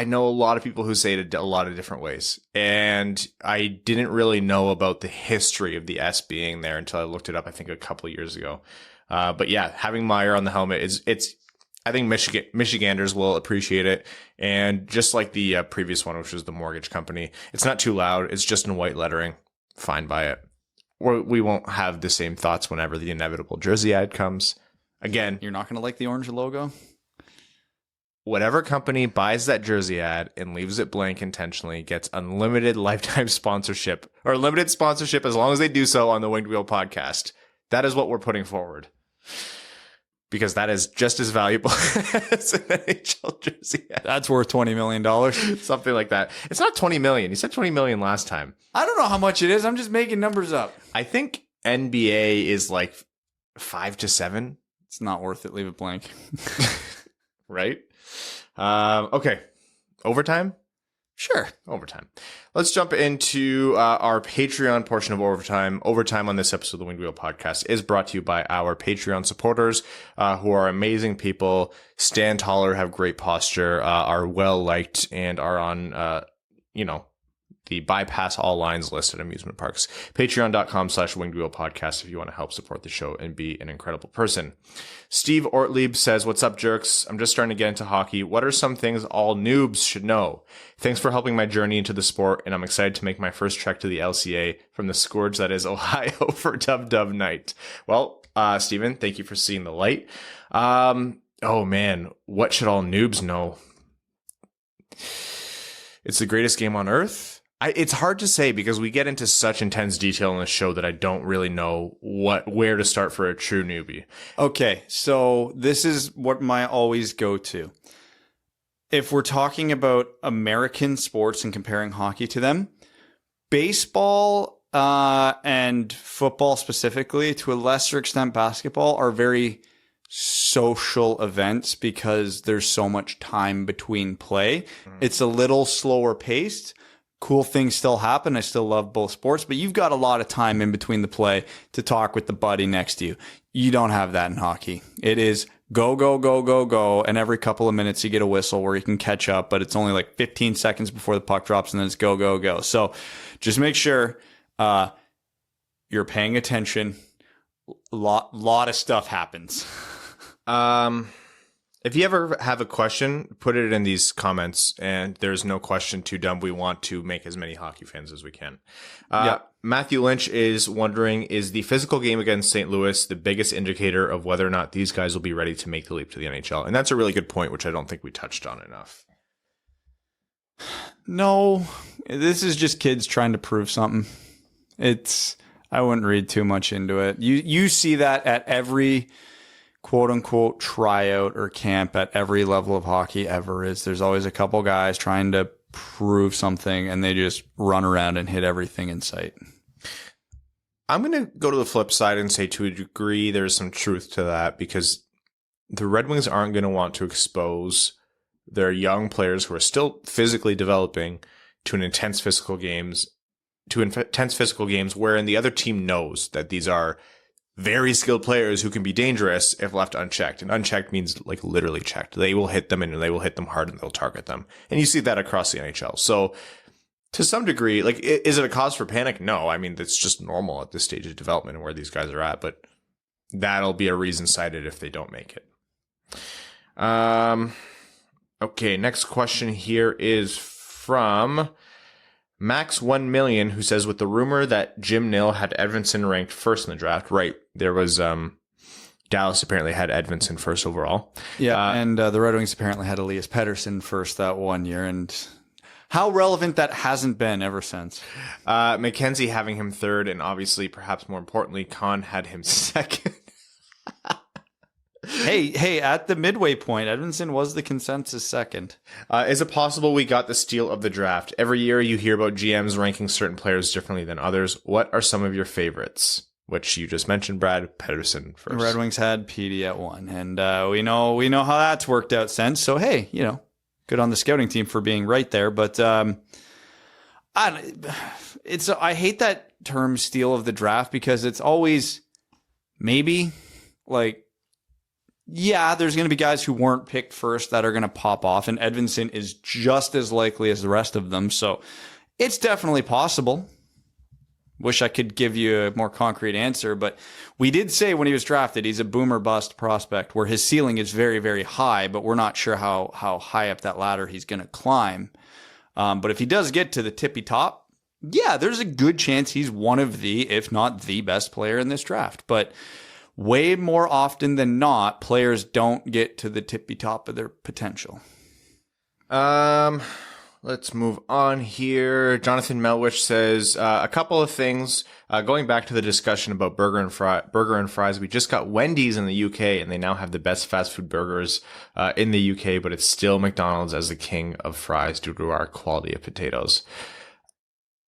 know a lot of people who say it a lot of different ways, and I didn't really know about the history of the S being there until I looked it up, I think a couple of years ago. But yeah, having Meyer on the helmet it's I think Michiganders will appreciate it. And just like the previous one, which was the mortgage company, it's not too loud. It's just in white lettering. Fine by it. Or we won't have the same thoughts whenever the inevitable jersey ad comes. Again, You're not going to like the orange logo? whatever company buys that jersey ad and leaves it blank intentionally gets unlimited lifetime sponsorship or limited sponsorship as long as they do so on the Winged Wheel podcast. That is what we're putting forward. Because that is just as valuable as an NHL jersey ad. That's worth $20 million. Something like that. It's not 20 million. You said 20 million last time. I don't know how much it is. I'm just making numbers up. I think NBA is like 5 to 7. It's not worth it. Leave it blank. Right? Okay. Overtime? Sure. Overtime. Let's jump into our Patreon portion of Overtime. Overtime on this episode of the Winged Wheel podcast is brought to you by our Patreon supporters, who are amazing people, stand taller, have great posture, are well liked, and are on, the bypass all lines list at amusement parks. Patreon.com/Winged Wheel podcast if you want to help support the show and be an incredible person. Steve Ortlieb says, "What's up, jerks? I'm just starting to get into hockey. What are some things all noobs should know? Thanks for helping my journey into the sport, and I'm excited to make my first trek to the LCA from the scourge that is Ohio for Dub Dub Night." Well, Steven, thank you for seeing the light. Oh man, what should all noobs know? It's the greatest game on earth. It's hard to say because we get into such intense detail in the show that I don't really know where to start for a true newbie. Okay, so this is what my always go to. If we're talking about American sports and comparing hockey to them, baseball and football specifically, to a lesser extent basketball, are very social events because there's so much time between play. It's a little slower paced. Cool things still happen. I still love both sports, but you've got a lot of time in between the play to talk with the buddy next to you. You don't have that in hockey. It is go, go, go, go, go. And every couple of minutes you get a whistle where you can catch up, but it's only like 15 seconds before the puck drops and then it's go, go, go. So just make sure you're paying attention. Lot of stuff happens. If you ever have a question, put it in these comments, and there's no question too dumb. We want to make as many hockey fans as we can. Matthew Lynch is wondering, is the physical game against St. Louis the biggest indicator of whether or not these guys will be ready to make the leap to the NHL? And that's a really good point, which I don't think we touched on enough. No, this is just kids trying to prove something. I wouldn't read too much into it. You see that at every quote unquote tryout or camp at every level of hockey ever is. There's always a couple guys trying to prove something and they just run around and hit everything in sight. I'm going to go to the flip side and say to a degree there's some truth to that because the Red Wings aren't going to want to expose their young players who are still physically developing to intense physical games wherein the other team knows that these are very skilled players who can be dangerous if left unchecked. And unchecked means like literally checked. They will hit them and they will hit them hard and they'll target them. And you see that across the NHL. So to some degree, like, is it a cause for panic? No. I mean, that's just normal at this stage of development and where these guys are at, but that'll be a reason cited if they don't make it. Okay. Next question here is from Max 1 million, who says, with the rumor that Jim Nill had Edvinsson ranked first in the draft, right? There was Dallas apparently had Edvinsson first overall. Yeah, and the Red Wings apparently had Elias Pettersson first that 1 year, and how relevant that hasn't been ever since. Mackenzie having him third, and obviously, perhaps more importantly, Kahn had him second. Hey, at the midway point, Edvinsson was the consensus second. Is it possible we got the steal of the draft? Every year you hear about GMs ranking certain players differently than others. What are some of your favorites? Which you just mentioned, Brad, Pettersson first. The Red Wings had Petey at 1, and we know how that's worked out since. So, hey, good on the scouting team for being right there. But I hate that term steal of the draft because it's always maybe like, yeah, there's going to be guys who weren't picked first that are going to pop off, and Edvinsson is just as likely as the rest of them. So it's definitely possible. Wish I could give you a more concrete answer, but we did say when he was drafted, he's a boomer bust prospect where his ceiling is very, very high, but we're not sure how high up that ladder he's going to climb. But if he does get to the tippy top, yeah, there's a good chance he's one of the, if not the best player in this draft. But way more often than not, players don't get to the tippy top of their potential. Let's move on here. Jonathan Melwich says a couple of things. Going back to the discussion about burger and fries, we just got Wendy's in the UK, and they now have the best fast food burgers in the UK, but it's still McDonald's as the king of fries due to our quality of potatoes.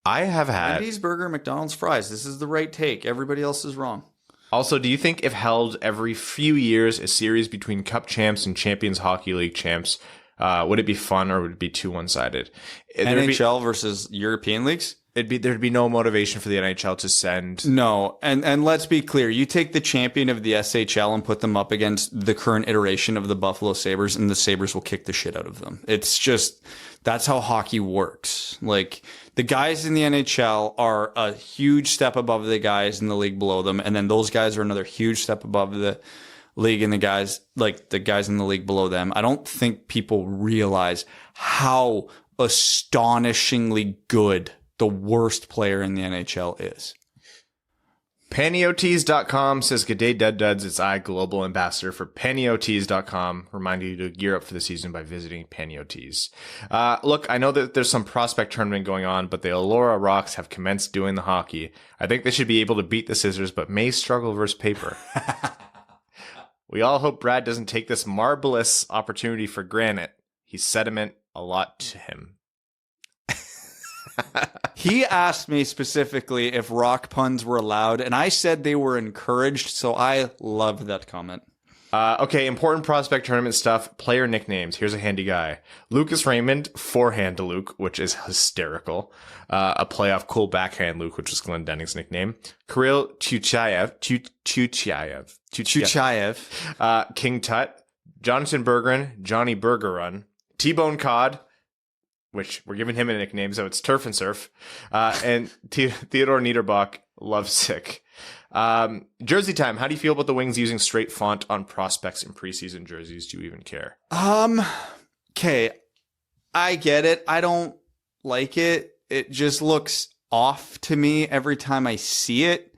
I have had Wendy's burger, McDonald's fries. This is the right take. Everybody else is wrong. Also, do you think if held every few years, a series between Cup champs and Champions Hockey League champs, would it be fun or would it be too one-sided? NHL versus European leagues? There'd be no motivation for the NHL to send. No, and let's be clear. You take the champion of the SHL and put them up against the current iteration of the Buffalo Sabres, and the Sabres will kick the shit out of them. It's just, that's how hockey works. Like, the guys in the NHL are a huge step above the guys in the league below them, and then those guys are another huge step above the league and the guys in the league below them. I don't think people realize how astonishingly good the worst player in the NHL is. Paniotes.com says, "Good day, Dud Duds. It's I, Global Ambassador for Paniotes.com. Remind you to gear up for the season by visiting Paniotes." Look, I know that there's some prospect tournament going on, but the Elora Rocks have commenced doing the hockey. I think they should be able to beat the Scissors, but may struggle versus paper. We all hope Brad doesn't take this marvelous opportunity for granted. He's sediment a lot to him. He asked me specifically if rock puns were allowed, and I said they were encouraged, so I loved that comment. Okay, important prospect tournament stuff. Player nicknames. Here's a handy guy. Lucas Raymond, forehand Luke, which is hysterical. A playoff cool backhand Luke, which was Glendenning's nickname. Kirill Tuchayev. King Tut. Jonatan Berggren, Johnny Burger Run. T-Bone Cod, which we're giving him a nickname, so it's Turf and Surf. And Theodore Niederbach, Lovesick. Jersey time. How do you feel about the Wings using straight font on prospects in preseason jerseys? Do you even care? Okay. I get it. I don't like it. It just looks off to me every time I see it.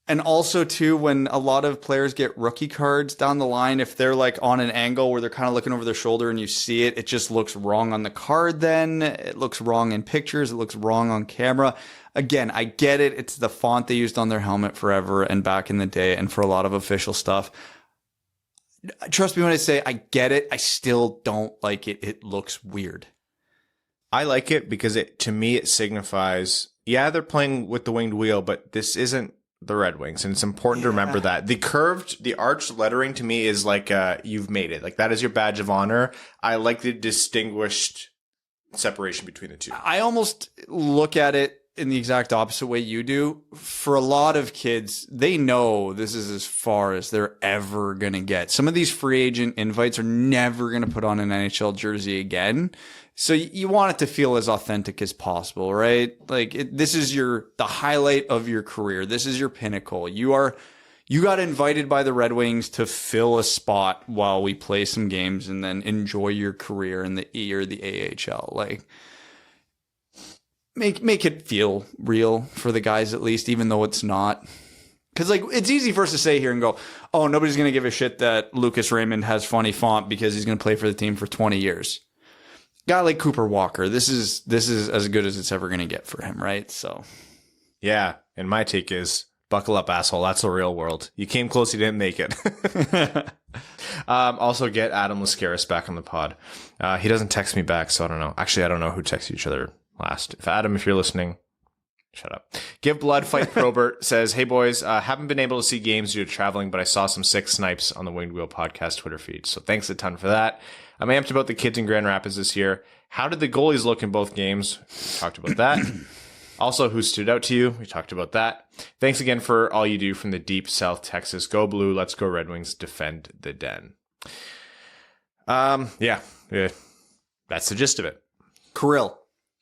And also, too, when a lot of players get rookie cards down the line, if they're like on an angle where they're kind of looking over their shoulder and you see it, it just looks wrong on the card then. It looks wrong in pictures. It looks wrong on camera. Again, I get it. It's the font they used on their helmet forever and back in the day and for a lot of official stuff. Trust me when I say I get it. I still don't like it. It looks weird. I like it because to me, it signifies, yeah, they're playing with the winged wheel, but this isn't the Red Wings, and it's important to remember that the arched lettering to me is like you've made it, like that is your badge of honor. I like the distinguished separation between the two. I almost look at it in the exact opposite way you do. For a lot of kids, they know this is as far as they're ever gonna get. Some of these free agent invites are never gonna put on an NHL jersey again. So you want it to feel as authentic as possible, right? Like this is the highlight of your career. This is your pinnacle. You got invited by the Red Wings to fill a spot while we play some games and then enjoy your career in the E or the AHL. Like make it feel real for the guys at least, even though it's not. Because like it's easy for us to say here and go, oh, nobody's going to give a shit that Lucas Raymond has funny font because he's going to play for the team for 20 years. Guy like Cooper Walker, this is as good as it's ever going to get for him, right? So, yeah. And my take is, buckle up, asshole. That's the real world. You came close, you didn't make it. Also, get Adam Lascaris back on the pod. He doesn't text me back, so I don't know. Actually, I don't know who texted each other last. If you're listening, shut up. Give Blood Fight Probert says, "Hey boys, haven't been able to see games due to traveling, but I saw some sick snipes on the Winged Wheel podcast Twitter feed. So thanks a ton for that." I'm amped about the kids in Grand Rapids this year. How did the goalies look in both games? We talked about that. Also, who stood out to you? We talked about that. Thanks again for all you do from the deep South Texas. Go Blue. Let's go Red Wings. Defend the Den. Yeah. That's the gist of it. Kirill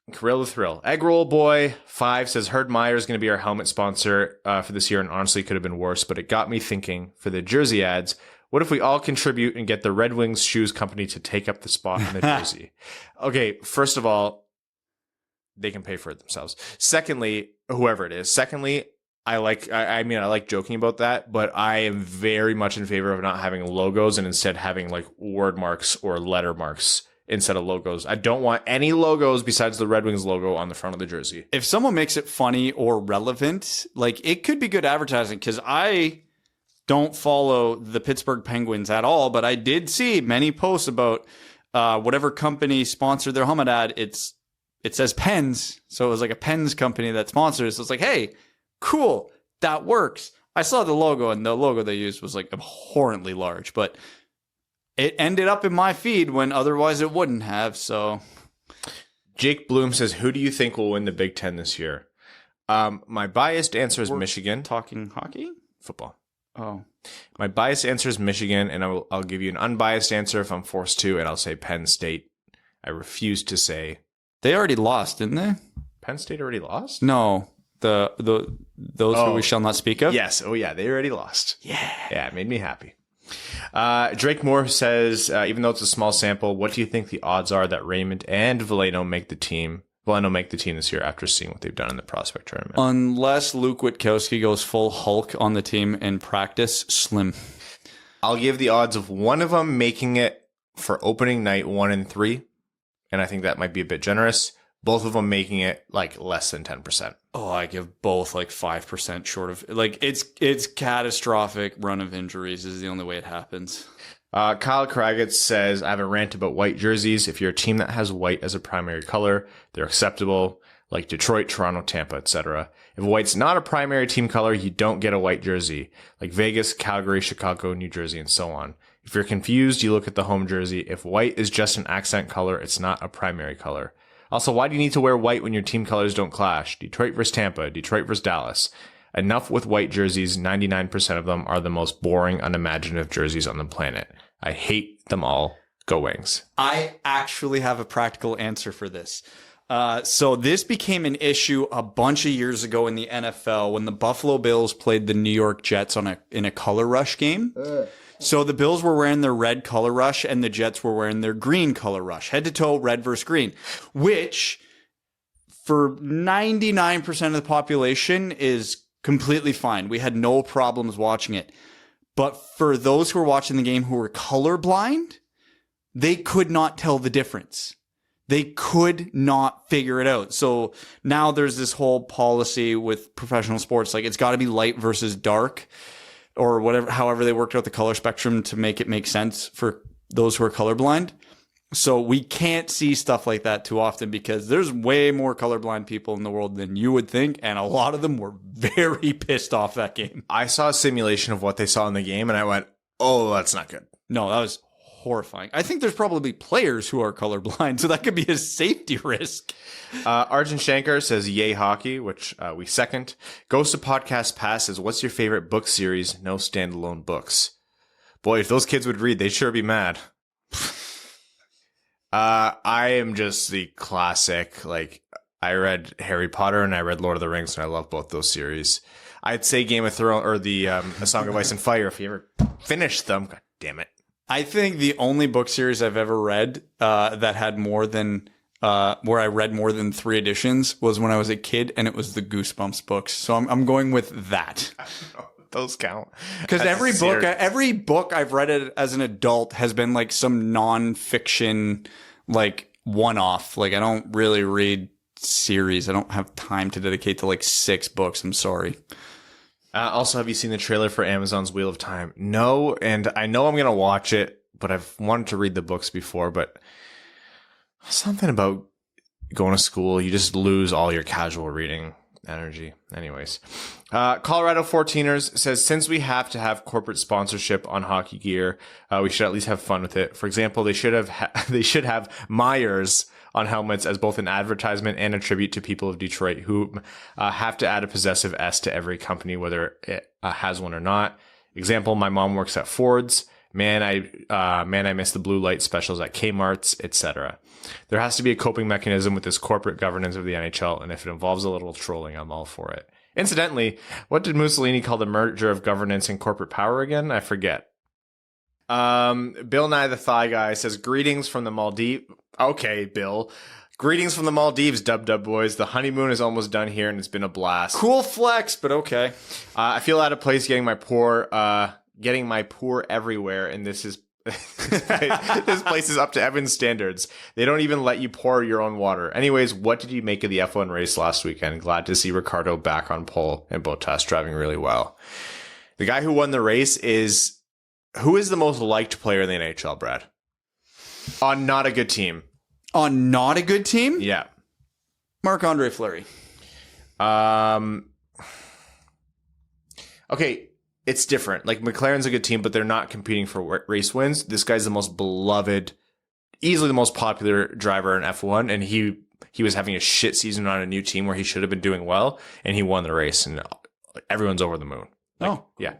the Thrill. Egg Roll Boy 5 says, heard Meyer is going to be our helmet sponsor for this year, and honestly could have been worse, but it got me thinking for the jersey ads. What if we all contribute and get the Red Wings Shoes Company to take up the spot in the jersey? Okay, first of all, they can pay for it themselves. Secondly, whoever it is. Secondly, I like joking about that, but I am very much in favor of not having logos and instead having like word marks or letter marks instead of logos. I don't want any logos besides the Red Wings logo on the front of the jersey. If someone makes it funny or relevant, like it could be good advertising, because I don't follow the Pittsburgh Penguins at all, but I did see many posts about whatever company sponsored their helmet ad. It says Pens, so it was like a Pens company that sponsors. So it's like, hey, cool, that works. I saw the logo, and the logo they used was like abhorrently large, but it ended up in my feed when otherwise it wouldn't have. So Jake Bloom says, who do you think will win the Big Ten this year? My biased answer is Michigan. Talking hockey? Football. Oh. My biased answer is Michigan, and I'll give you an unbiased answer if I'm forced to, and I'll say Penn State. I refuse to say. They already lost, didn't they? Penn State already lost? No. Those who we shall not speak of? Yes. Oh, yeah. They already lost. Yeah. Yeah, it made me happy. Drake Moore says, even though it's a small sample, what do you think the odds are that Raymond and Veleno make the team this year after seeing what they've done in the prospect tournament? Unless Luke Witkowski goes full Hulk on the team in practice, slim. I'll give the odds of one of them making it for opening night 1-3, and I think that might be a bit generous. Both of them making it like less than 10%. Oh, I give both like 5% short of, like, it's catastrophic run of injuries is the only way it happens. Kyle Kragetz says, I have a rant about white jerseys. If you're a team that has white as a primary color, they're acceptable, like Detroit, Toronto, Tampa, etc. If white's not a primary team color, you don't get a white jersey, like Vegas, Calgary, Chicago, New Jersey, and so on. If you're confused, you look at the home jersey. If white is just an accent color, it's not a primary color. Also, why do you need to wear white when your team colors don't clash? Detroit versus Tampa, Detroit versus Dallas. Enough with white jerseys. 99% of them are the most boring, unimaginative jerseys on the planet. I hate them all. Go Wings. I actually have a practical answer for this. So this became an issue a bunch of years ago in the NFL when the Buffalo Bills played the New York Jets in a color rush game. So the Bills were wearing their red color rush and the Jets were wearing their green color rush, head to toe, red versus green, which for 99% of the population is completely fine. We had no problems watching it. But for those who were watching the game who were colorblind, they could not tell the difference. They could not figure it out. So now there's this whole policy with professional sports, like it's got to be light versus dark, or whatever, however they worked out the color spectrum to make it make sense for those who are colorblind. So we can't see stuff like that too often because there's way more colorblind people in the world than you would think, and a lot of them were very pissed off that game. I saw a simulation of what they saw in the game, and I went, oh, that's not good. No, that was horrifying. I think there's probably players who are colorblind, so that could be a safety risk. Arjun Shankar says, yay hockey, which we second. Ghost of Podcast Pass says, what's your favorite book series? No standalone books. Boy, if those kids would read, they'd sure be mad. I am just the classic, like, I read Harry Potter and I read Lord of the Rings, and I love both those series. I'd say Game of Thrones, or the A Song of Ice and Fire, if you ever finished them. God damn it. I think the only book series I've ever read that had more than where I read more than 3 editions was when I was a kid, and it was the Goosebumps books. So I'm going with that. I don't know. Those count. Because every book I've read as an adult has been like some non-fiction, like one-off. Like I don't really read series. I don't have time to dedicate to like 6 books. I'm sorry. Also, have you seen the trailer for Amazon's Wheel of Time? No, and I know I'm going to watch it, but I've wanted to read the books before, but something about going to school, you just lose all your casual reading energy. Anyways, Colorado 14ers says, since we have to have corporate sponsorship on hockey gear, we should at least have fun with it. For example, they should have Myers on helmets as both an advertisement and a tribute to people of Detroit who have to add a possessive S to every company, whether it has one or not. Example, my mom works at Ford's. Man, I miss the blue light specials at Kmart's, etc. There has to be a coping mechanism with this corporate governance of the NHL, and if it involves a little trolling, I'm all for it. Incidentally, what did Mussolini call the merger of governance and corporate power again? I forget. Bill Nye the Thigh Guy says, greetings from the Maldives. Okay, Bill. Greetings from the Maldives, dub boys. The honeymoon is almost done here, and it's been a blast. Cool flex, but okay. I feel out of place getting my poor everywhere, and this place is up to Evan's standards. They don't even let you pour your own water. Anyways, what did you make of the F1 race last weekend? Glad to see Ricardo back on pole and Bottas driving really well. The guy who won the race who is the most liked player in the NHL, Brad? On not a good team. On not a good team? Yeah. Marc-Andre Fleury. Okay, it's different. Like, McLaren's a good team, but they're not competing for race wins. This guy's the most beloved, easily the most popular driver in F1, and he was having a shit season on a new team where he should have been doing well, and he won the race, and everyone's over the moon. Yeah.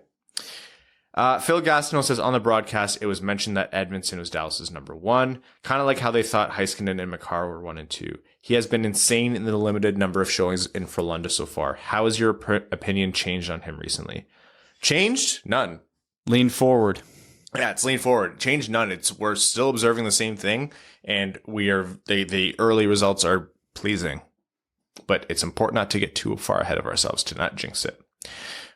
Phil Gastineau says, on the broadcast, it was mentioned that Edvinsson was Dallas's number one, kind of like how they thought Heiskanen and Makar were 1 and 2. He has been insane in the limited number of showings in Frölunda so far. How has your opinion changed on him recently? Changed? None. Lean forward. Yeah, it's lean forward. Change none. We're still observing the same thing, and the early results are pleasing. But it's important not to get too far ahead of ourselves, to not jinx it.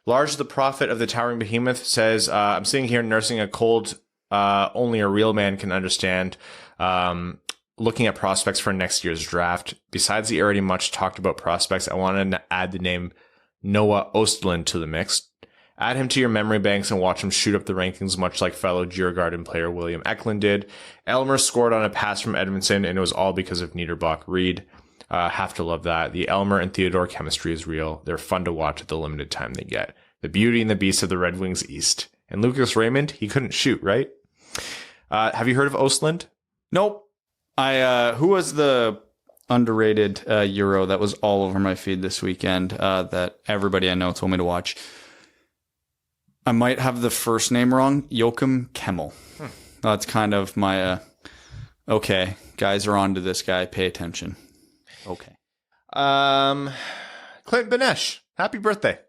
Large the Prophet of the Towering Behemoth says, I'm sitting here nursing a cold only a real man can understand, looking at prospects for next year's draft. Besides the already much talked about prospects, I wanted to add the name Noah Ostlund to the mix. Add him to your memory banks and watch him shoot up the rankings, much like fellow Djurgården player William Eklund did. Elmer scored on a pass from Edvinsson, and it was all because of Niederbach-Reed. Have to love that. The Elmer and Theodore chemistry is real. They're fun to watch at the limited time they get. The beauty and the beast of the Red Wings East. And Lucas Raymond, he couldn't shoot, right? Have you heard of Ostlund? Nope. Who was the underrated Euro that was all over my feed this weekend that everybody I know told me to watch? I might have the first name wrong. Joachim Kemmel. That's kind of my, okay, guys are on to this guy. Pay attention. Okay. Clint Benesh, happy birthday.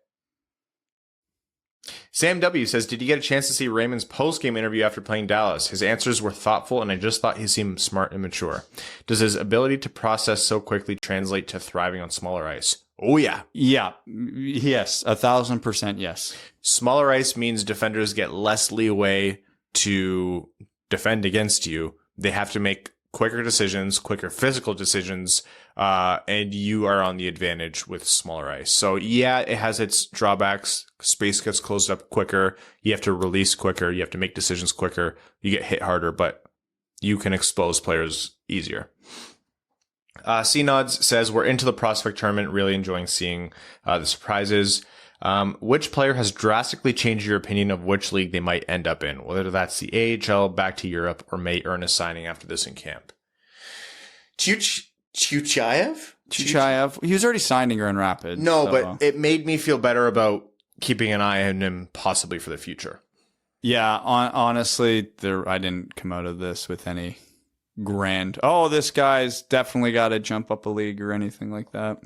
Sam W. says, did you get a chance to see Raymond's post-game interview after playing Dallas? His answers were thoughtful, and I just thought he seemed smart and mature. Does his ability to process so quickly translate to thriving on smaller ice? Oh, yeah. Yeah. Yes. 1,000% yes. Smaller ice means defenders get less leeway to defend against you. They have to make quicker decisions, quicker physical decisions, and you are on the advantage with smaller ice. So yeah, it has its drawbacks. Space gets closed up quicker. You have to release quicker. You have to make decisions quicker. You get hit harder, but you can expose players easier. C-Nods says, we're into the prospect tournament, really enjoying seeing the surprises. Which player has drastically changed your opinion of which league they might end up in, whether that's the AHL, back to Europe, or may earn a signing after this in camp? Tuchayev? Tuchayev. He was already signed in Grand Rapids. No, so. But it made me feel better about keeping an eye on him possibly for the future. Yeah, honestly, I didn't come out of this with any grand, this guy's definitely got to jump up a league or anything like that.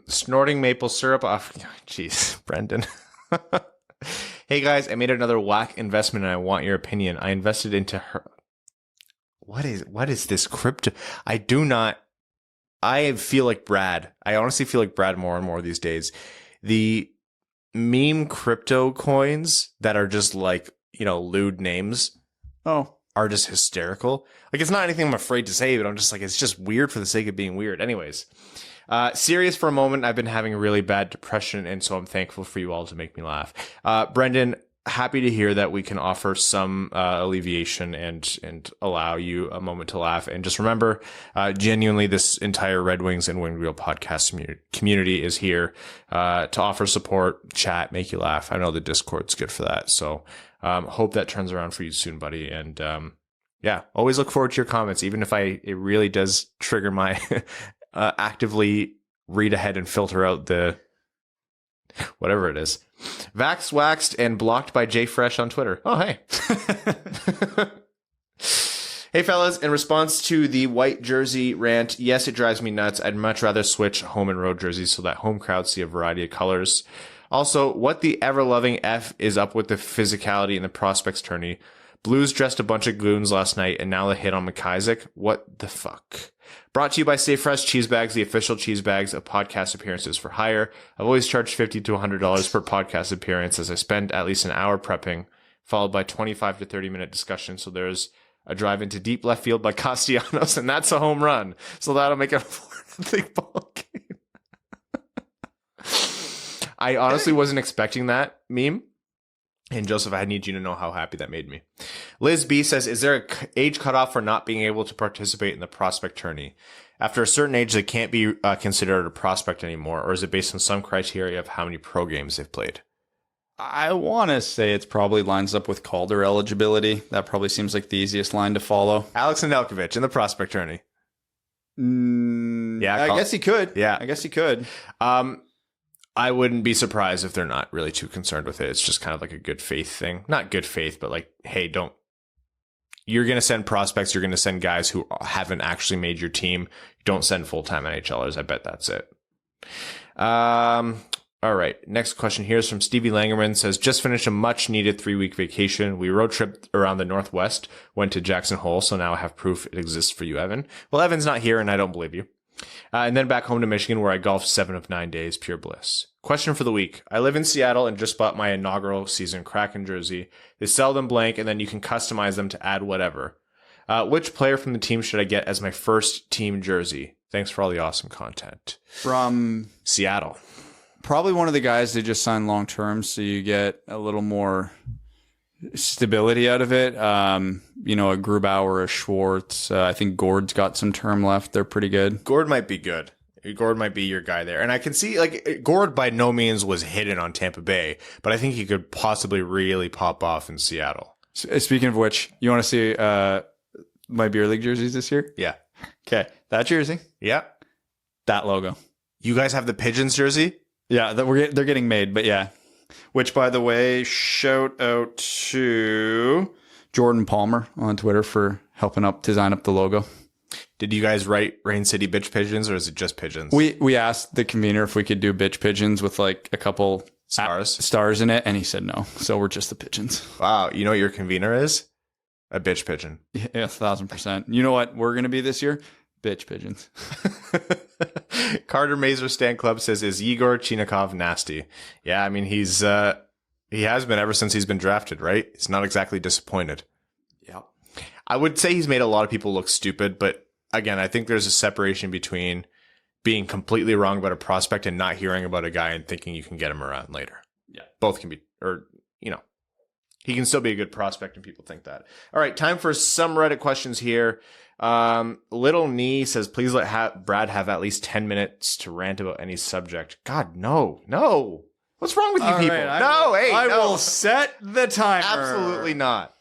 Snorting maple syrup off. Jeez, Brendan. Hey guys, I made another whack investment and I want your opinion. I invested into her. What is this crypto? I feel like Brad. I honestly feel like Brad more and more these days. The meme crypto coins that are just like, lewd names. Are just hysterical. Like, it's not anything I'm afraid to say, but I'm just like, it's just weird for the sake of being weird. Anyways, serious for a moment. I've been having really bad depression, and so I'm thankful for you all to make me laugh. Brendan, happy to hear that we can offer some alleviation and allow you a moment to laugh. And just remember, genuinely, this entire Red Wings and Winged Wheel podcast community is here to offer support, chat, make you laugh. I know the Discord's good for that. So hope that turns around for you soon, buddy. And yeah, always look forward to your comments, even if it really does trigger my actively read ahead and filter out the whatever it is. Vaxxed, waxed, and blocked by Jay Fresh on Twitter. Oh, hey. Hey, fellas, in response to the white jersey rant, yes, it drives me nuts. I'd much rather switch home and road jerseys so that home crowds see a variety of colors. Also, what the ever-loving F is up with the physicality in the prospects tourney? Blues dressed a bunch of goons last night, and now the hit on McIsaac. What the fuck? Brought to you by Stay Fresh Cheese Bags, the official cheese bags of podcast appearances for hire. I've always charged $50 to $100 per podcast appearance, as I spend at least an hour prepping, followed by 25 to 30-minute discussion. So there's a drive into deep left field by Castellanos, and that's a home run. So that'll make it a 4-0 ball game. I honestly wasn't expecting that meme. And Joseph, I need you to know how happy that made me. Liz B says, is there an age cutoff for not being able to participate in the prospect tourney? After a certain age, they can't be considered a prospect anymore, or is it based on some criteria of how many pro games they've played? I want to say it's probably lines up with Calder eligibility. That probably seems like the easiest line to follow. Alex Nedeljkovic in the prospect tourney. Yeah, I guess he could. Yeah. I guess he could. I wouldn't be surprised if they're not really too concerned with it. It's just kind of like a good faith thing. Not good faith, but like, hey, you're going to send prospects. You're going to send guys who haven't actually made your team. Don't send full-time NHLers. I bet that's it. All right. Next question here is from Stevie Langerman. Says, just finished a much needed 3-week vacation. We road tripped around the Northwest, went to Jackson Hole. So now I have proof it exists for you, Evan. Well, Evan's not here and I don't believe you. And then back home to Michigan, where I golfed 7 of 9 days, pure bliss. Question for the week. I live in Seattle and just bought my inaugural season Kraken jersey. They sell them blank, and then you can customize them to add whatever. Which player from the team should I get as my first team jersey? Thanks for all the awesome content. From Seattle. Probably one of the guys they just signed long term, so you get a little more stability out of it. A Grubauer, a Schwartz. I think Gord's got some term left. They're pretty good. Gord might be good. Gord might be your guy there. And I can see, like, Gord by no means was hidden on Tampa Bay, but I think he could possibly really pop off in Seattle. Speaking of which, you want to see my beer league jerseys this year? Yeah. Okay. That jersey. Yeah. That logo. You guys have the Pigeons jersey? Yeah, they're getting made, but yeah. Which, by the way, shout out to Jordan Palmer on Twitter for helping up design up the logo. Did you guys write Rain City Bitch Pigeons, or is it just pigeons? We asked the convener if we could do bitch pigeons with like a couple stars in it, and he said no. So we're just the pigeons. Wow. You know what your convener is? A bitch pigeon. Yeah, 1,000%. You know what we're going to be this year? Bitch pigeons. Carter Mazer Stan Club says, is Igor Chinakov nasty? Yeah, I mean, he has been ever since he's been drafted, right? He's not exactly disappointed. Yeah. I would say he's made a lot of people look stupid, but again, I think there's a separation between being completely wrong about a prospect and not hearing about a guy and thinking you can get him around later. Yeah. Both can be, he can still be a good prospect and people think that. All right, time for some Reddit questions here. Little Nee says, please let Brad have at least 10 minutes to rant about any subject. God, no. What's wrong with you people? I will set the timer. Absolutely not.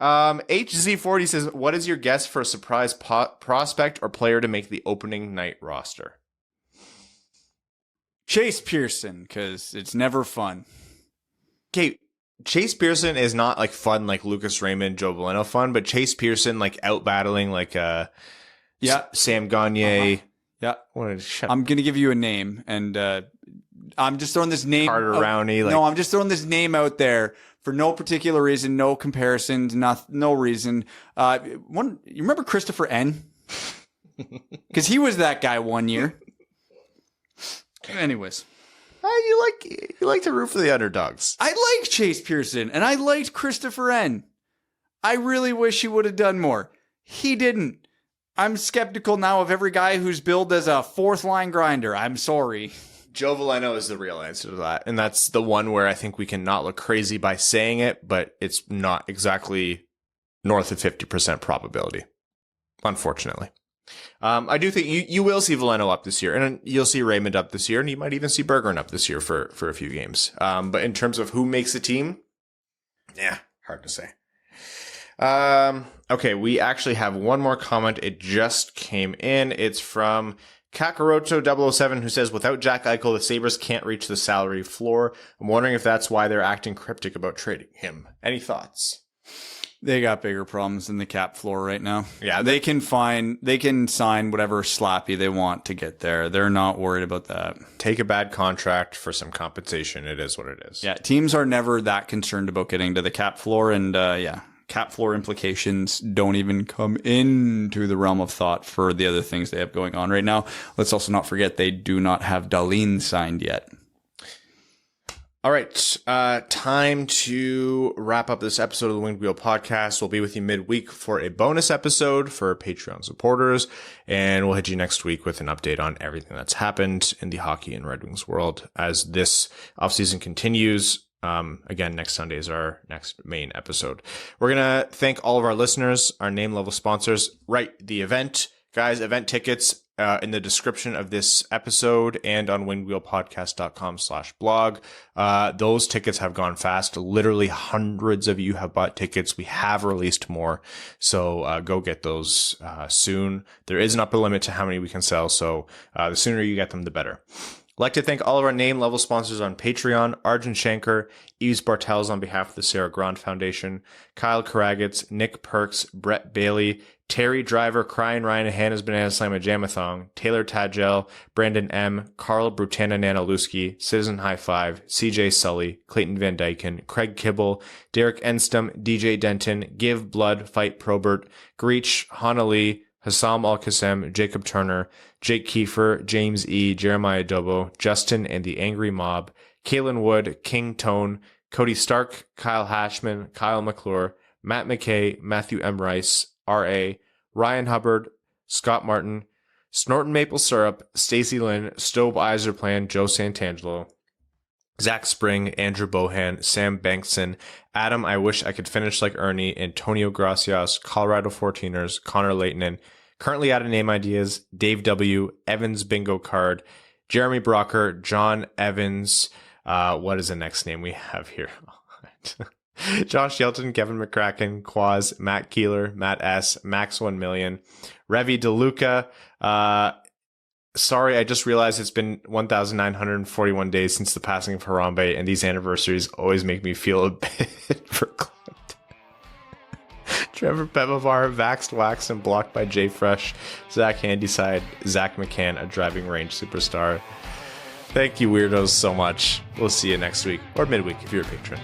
HZ40 says, what is your guess for a surprise prospect or player to make the opening night roster? Chase Pearson, because it's never fun. Okay, Chase Pearson is not like fun like Lucas Raymond, Joe Veleno fun, but Chase Pearson like out battling like Sam Gagner. Yeah. I'm going to give you a name, and I'm just throwing this name. Carter Rowney. No, I'm just throwing this name out there for no particular reason, no comparisons, no reason. You remember Christopher N? Because he was that guy one year. Anyways. You like to root for the underdogs. I like Chase Pearson, and I liked Christopher N. I really wish he would have done more. He didn't. I'm skeptical now of every guy who's billed as a fourth line grinder. I'm sorry. Joe Veleno is the real answer to that. And that's the one where I think we can not look crazy by saying it, but it's not exactly north of 50% probability, unfortunately. I do think you will see Veleno up this year, and you'll see Raymond up this year, and you might even see Berggren up this year for a few games. But in terms of who makes the team, hard to say. Okay, we actually have one more comment. It just came in. It's from Kakaroto007, who says, without Jack Eichel, the Sabres can't reach the salary floor. I'm wondering if that's why they're acting cryptic about trading him. Any thoughts? They got bigger problems than the cap floor right now. Yeah, they can sign whatever slappy they want to get there. They're not worried about that. Take a bad contract for some compensation. It is what it is. Yeah, teams are never that concerned about getting to the cap floor, and cap floor implications don't even come into the realm of thought for the other things they have going on right now. Let's also not forget they do not have Dahlin signed yet. All right, time to wrap up this episode of the Winged Wheel Podcast. We'll be with you midweek for a bonus episode for Patreon supporters, and we'll hit you next week with an update on everything that's happened in the hockey and Red Wings world as this offseason continues. Again, next Sunday is our next main episode. We're going to thank all of our listeners, our name level sponsors, the event. Guys, event tickets in the description of this episode and on wingedwheelpodcast.com/blog. Those tickets have gone fast. Literally hundreds of you have bought tickets. We have released more. So go get those soon. There is an upper limit to how many we can sell. So the sooner you get them, the better. I'd like to thank all of our name level sponsors on Patreon: Arjun Shankar, Yves Bartels on behalf of the Sarah Grand Foundation, Kyle Karagitz, Nick Perks, Brett Bailey, Terry Driver, Crying Ryan and Hannah's Banana Slamma Jamathon, Taylor Tadgel, Brandon M., Carl Brutana Nanaluski, Citizen High Five, CJ Sully, Clayton Van Dyken, Craig Kibble, Derek Enstum, DJ Denton, Give Blood, Fight Probert, Greach, Hana Lee, Hassam Al-Qassem, Jacob Turner, Jake Kiefer, James E., Jeremiah Dobo, Justin and the Angry Mob, Kalen Wood, King Tone, Cody Stark, Kyle Hashman, Kyle McClure, Matt McKay, Matthew M. Rice, R.A., Ryan Hubbard, Scott Martin, Snorton Maple Syrup, Stacy Lynn, Stobe Iserplan, Joe Santangelo, Zach Spring, Andrew Bohan, Sam Bankson, Adam I Wish I Could Finish Like Ernie, Antonio Gracias, Colorado 14ers, Connor Leighton, currently out of name ideas, Dave W., Evans Bingo Card, Jeremy Brocker, John Evans, what is the next name we have here? Josh Shelton, Kevin McCracken, Quaz, Matt Keeler, Matt S., Max 1 million, Revi DeLuca. Sorry, I just realized it's been 1,941 days since the passing of Harambe, and these anniversaries always make me feel a bit verklempt. Trevor Pebavar, Vaxed, Waxed, and blocked by Jay Fresh, Zach Handyside, Zach McCann, a driving range superstar. Thank you, weirdos, so much. We'll see you next week, or midweek if you're a patron.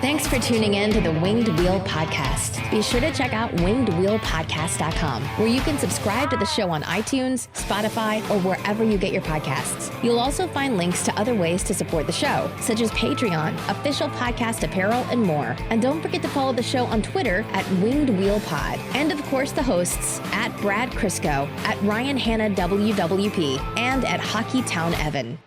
Thanks for tuning in to the Winged Wheel Podcast. Be sure to check out wingedwheelpodcast.com, where you can subscribe to the show on iTunes, Spotify, or wherever you get your podcasts. You'll also find links to other ways to support the show, such as Patreon, official podcast apparel, and more. And don't forget to follow the show on Twitter at Winged Wheel Pod. And of course, the hosts at Brad Crisco, at Ryan Hanna WWP, and at Hockey Town Evan.